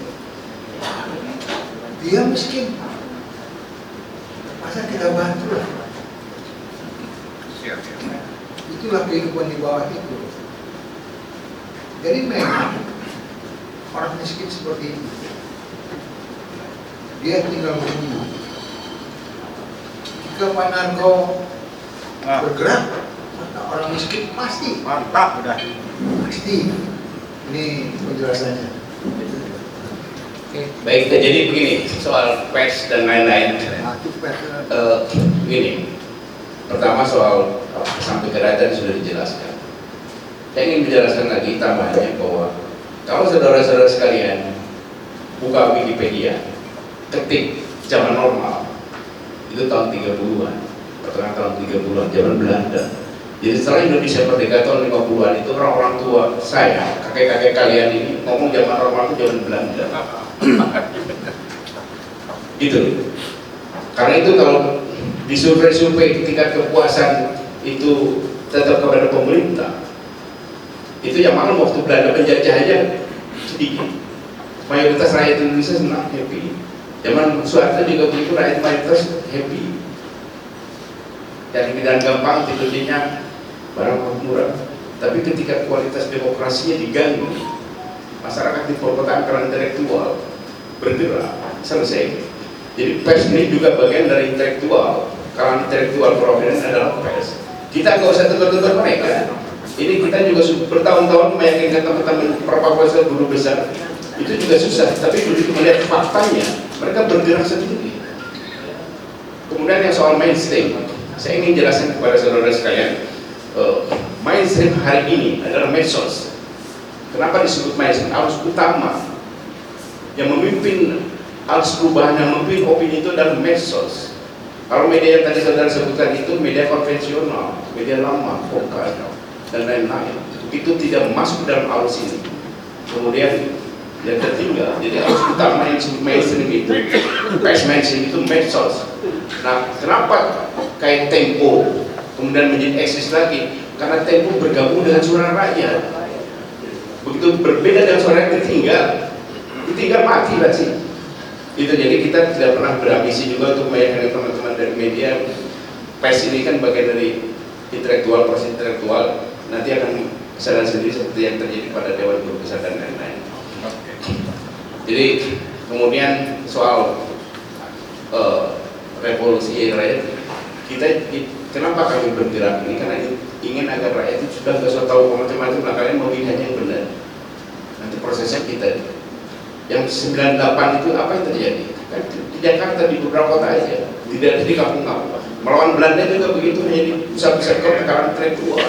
Dia miskin. Masa kita bantu lah. Itulah kehidupan di bawah itu. Jadi memang orang miskin seperti ini, dia tinggal menunggu. Jika Pak Narko bergerak, maka orang miskin pasti. Mantap, udah. Pasti. Ini penjelasannya. Baik, jadi begini soal pers dan lain-lain. Begini, pertama soal sampai kerajaan sudah dijelaskan. Saya ingin menjelaskan lagi tambahannya bahwa kalau saudara-saudara sekalian buka Wikipedia, ketik zaman normal, itu tahun 30-an, pertengahan tahun 30-an, zaman Belanda. Jadi setelah Indonesia merdeka tahun 50-an itu orang-orang tua saya, kakek-kakek kalian ini ngomong zaman normal itu zaman Belanda. Gitu. Karena itu kalau di survei-survei tingkat kepuasan itu tetap kepada pemerintah, itu yang mana waktu Belanda penjajah aja sedikit. Mayoritas rakyat Indonesia senang, happy. Zaman Soeharto juga begitu, rakyat mayoritas happy. Dan bidang gampang tidurnya barang murah. Tapi ketika kualitas demokrasinya diganggu, masyarakat di perkotaan karena intelektual bergerak, selesai. Jadi pers ini juga bagian dari intelektual. Karena intelektual providen adalah pers. Kita nggak usah tegur-tegur mereka. Ini kita juga bertahun-tahun meyakinkan teman-teman profesor guru besar itu juga susah, tapi begitu melihat faktanya mereka bergerak sendiri. Kemudian yang soal mainstream, saya ingin jelaskan kepada saudara sekalian, mainstream hari ini adalah medsos. Kenapa disebut mainstream? Arus utama yang memimpin arus perubahan, yang memimpin opini itu adalah medsos. Kalau media yang tadi saudara sebutkan itu media konvensional, media lama, vokal, dan lain-lain, itu tidak masuk dalam arus ini. Kemudian yang tertinggal, jadi arus utama yang disebut mainstream itu, pers mainstream itu medsos. Nah, kenapa kayak Tempo kemudian menjadi eksis lagi? Karena Tempo bergabung dengan Suara Rakyat. Begitu berbeda dengan Suara Rakyat ditinggal mati lah sih. Itu jadi kita tidak pernah berambisi juga untuk meyakinkan teman-teman dari media. Pers ini kan bagian dari intelektual, proses intelektual. Nanti akan kesadaran sendiri seperti yang terjadi pada Dewan Guru Besar dan lain-lain. Jadi kemudian soal revolusi rakyat, kita kenapa kami bergerak ini? Karena ingin agar rakyat itu sudah nggak usah tahu macam-macam, lah kalian mau pilihannya yang benar. Nanti prosesnya kita yang 98 itu apa yang terjadi? Kan di Jakarta, di beberapa kota aja, tidak di kampung-kampung. Melawan Belanda juga begitu, menjadi pusat-pusat kota karena intelektual.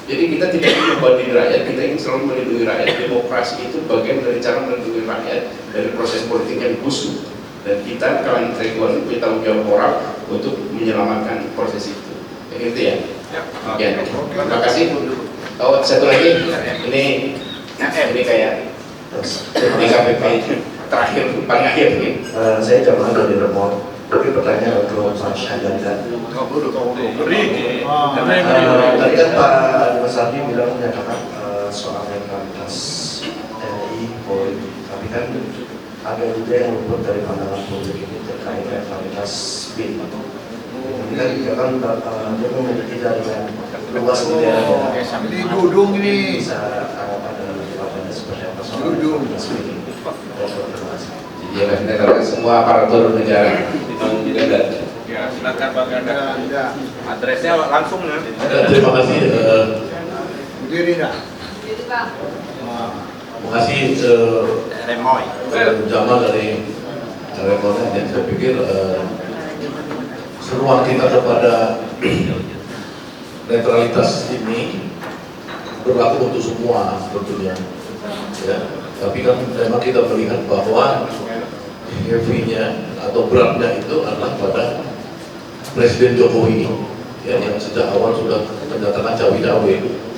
Jadi kita tidak ingin membanding rakyat, kita ingin selalu melindungi rakyat. Demokrasi itu bagian dari cara melindungi rakyat dari proses politik yang busuk. Dan kita kawan intelektual itu punya tanggung jawab moral untuk menyelamatkan proses itu. Kayak gitu ya. Ya. Terima kasih. Oh, satu lagi, ini kayak DKPP terakhir, paling akhir. Saya Jamal dari Remon. Tapi pertanyaan untuk Pak Syahdan. Tadi kan Pak Dimas Ardi bilang menyatakan soal netralitas TNI, Polri, tapi kan ada juga yang luput dari pandangan publik ini terkait netralitas BIN. Kita juga kan dia memiliki jaringan luas di daerah. Ini Dudung ini. Bisa pada seperti apa soal netralitas BIN. Terima kasih. Jadi netralitas semua aparatur negara. Ya, silakan Bang Ganda. Adresnya langsung ya. Terima kasih. Berdiri enggak? Terima kasih Remoy. Jamal dari Remoy. Dan saya pikir seruan kita kepada netralitas ini berlaku untuk semua tentunya. Ya, tapi kan memang kita melihat bahwa heavy-nya atau beratnya itu adalah pada Presiden Jokowi, ya, yang sejak awal sudah menyatakan cawe-cawe.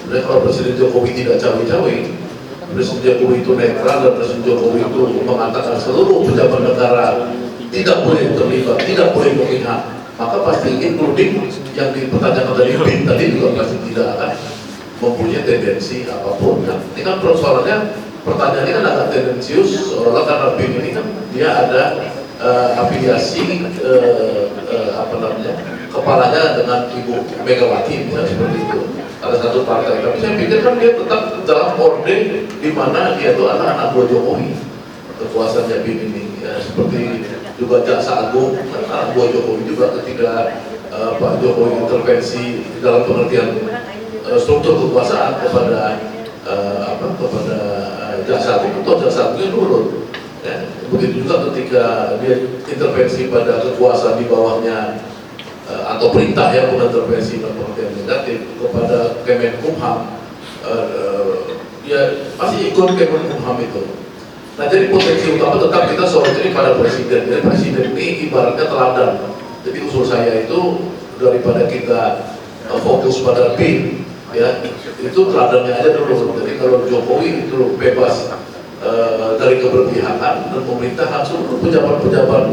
Sebenarnya kalau Presiden Jokowi tidak cawe-cawe, Presiden Jokowi itu netral dan Presiden Jokowi itu mengatakan seluruh pejabat negara tidak boleh terlibat, tidak boleh memihak, maka pasti including yang dipertanyakan dari BIN tadi juga pasti tidak akan mempunyai tendensi apapun. Nah, ini kan persoalannya, pertanyaan ini kan agak tendensius, seolah-olah karena BIN ini kan dia ada afiliasi kepalanya dengan Ibu Megawati, misalnya seperti itu. Ada satu partai, tapi saya pikir kan dia tetap dalam orde di mana dia itu adalah anak buah Jokowi, kekuasaannya BIN ini. Ya, seperti juga Jaksa Agung, anak buah Jokowi juga ketika Pak Jokowi intervensi dalam pengertian struktur kekuasaan kepada kepada Jaksa Agung, atau Jaksa Agungnya nurut. Ya, begitu juga ketika dia intervensi pada kekuasaan di bawahnya atau perintah yang mengintervensi dalam pengertian negatif kepada Kemenkumham, ya pasti ikut Kemenkumham itu. Nah, jadi potensi utama tetap kita sorot ini pada presiden. Jadi presiden ini ibaratnya teladan. Jadi usul saya itu daripada kita fokus pada BIN, ya itu teladannya aja dulu. Jadi kalau Jokowi itu bebas dari keberpihakan dan pemerintahan, seluruh pejabat-pejabat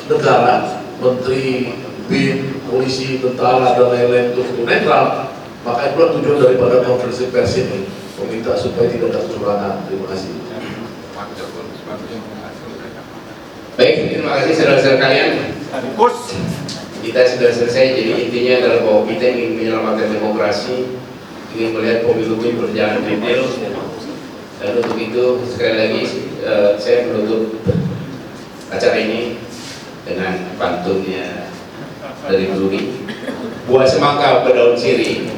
negara, menteri, BIN, polisi, tentara, dan lain-lain itu netral, maka itulah tujuan daripada konferensi pers ini, meminta supaya tidak ada kecurangan. Terima kasih. Baik, terima kasih saudara-saudara kalian. Kita sudah selesai, jadi intinya adalah bahwa kita ingin menyelamatkan demokrasi, ingin melihat pemilu ini berjalan detail. Dan untuk itu sekali lagi saya menutup acara ini dengan pantunnya dari Bluri. Buah semangka berdaun sirih,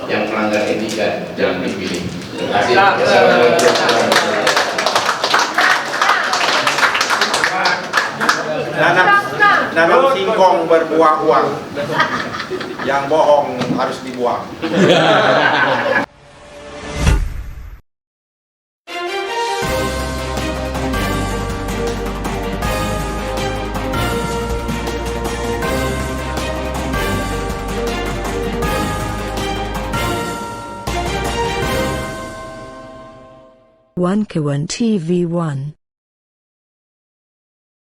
yang melanggar etika jangan dipilih. Terima kasih. Assalamualaikum. Nanam singkong berbuah uang, yang bohong harus dibuang. One K1 TV1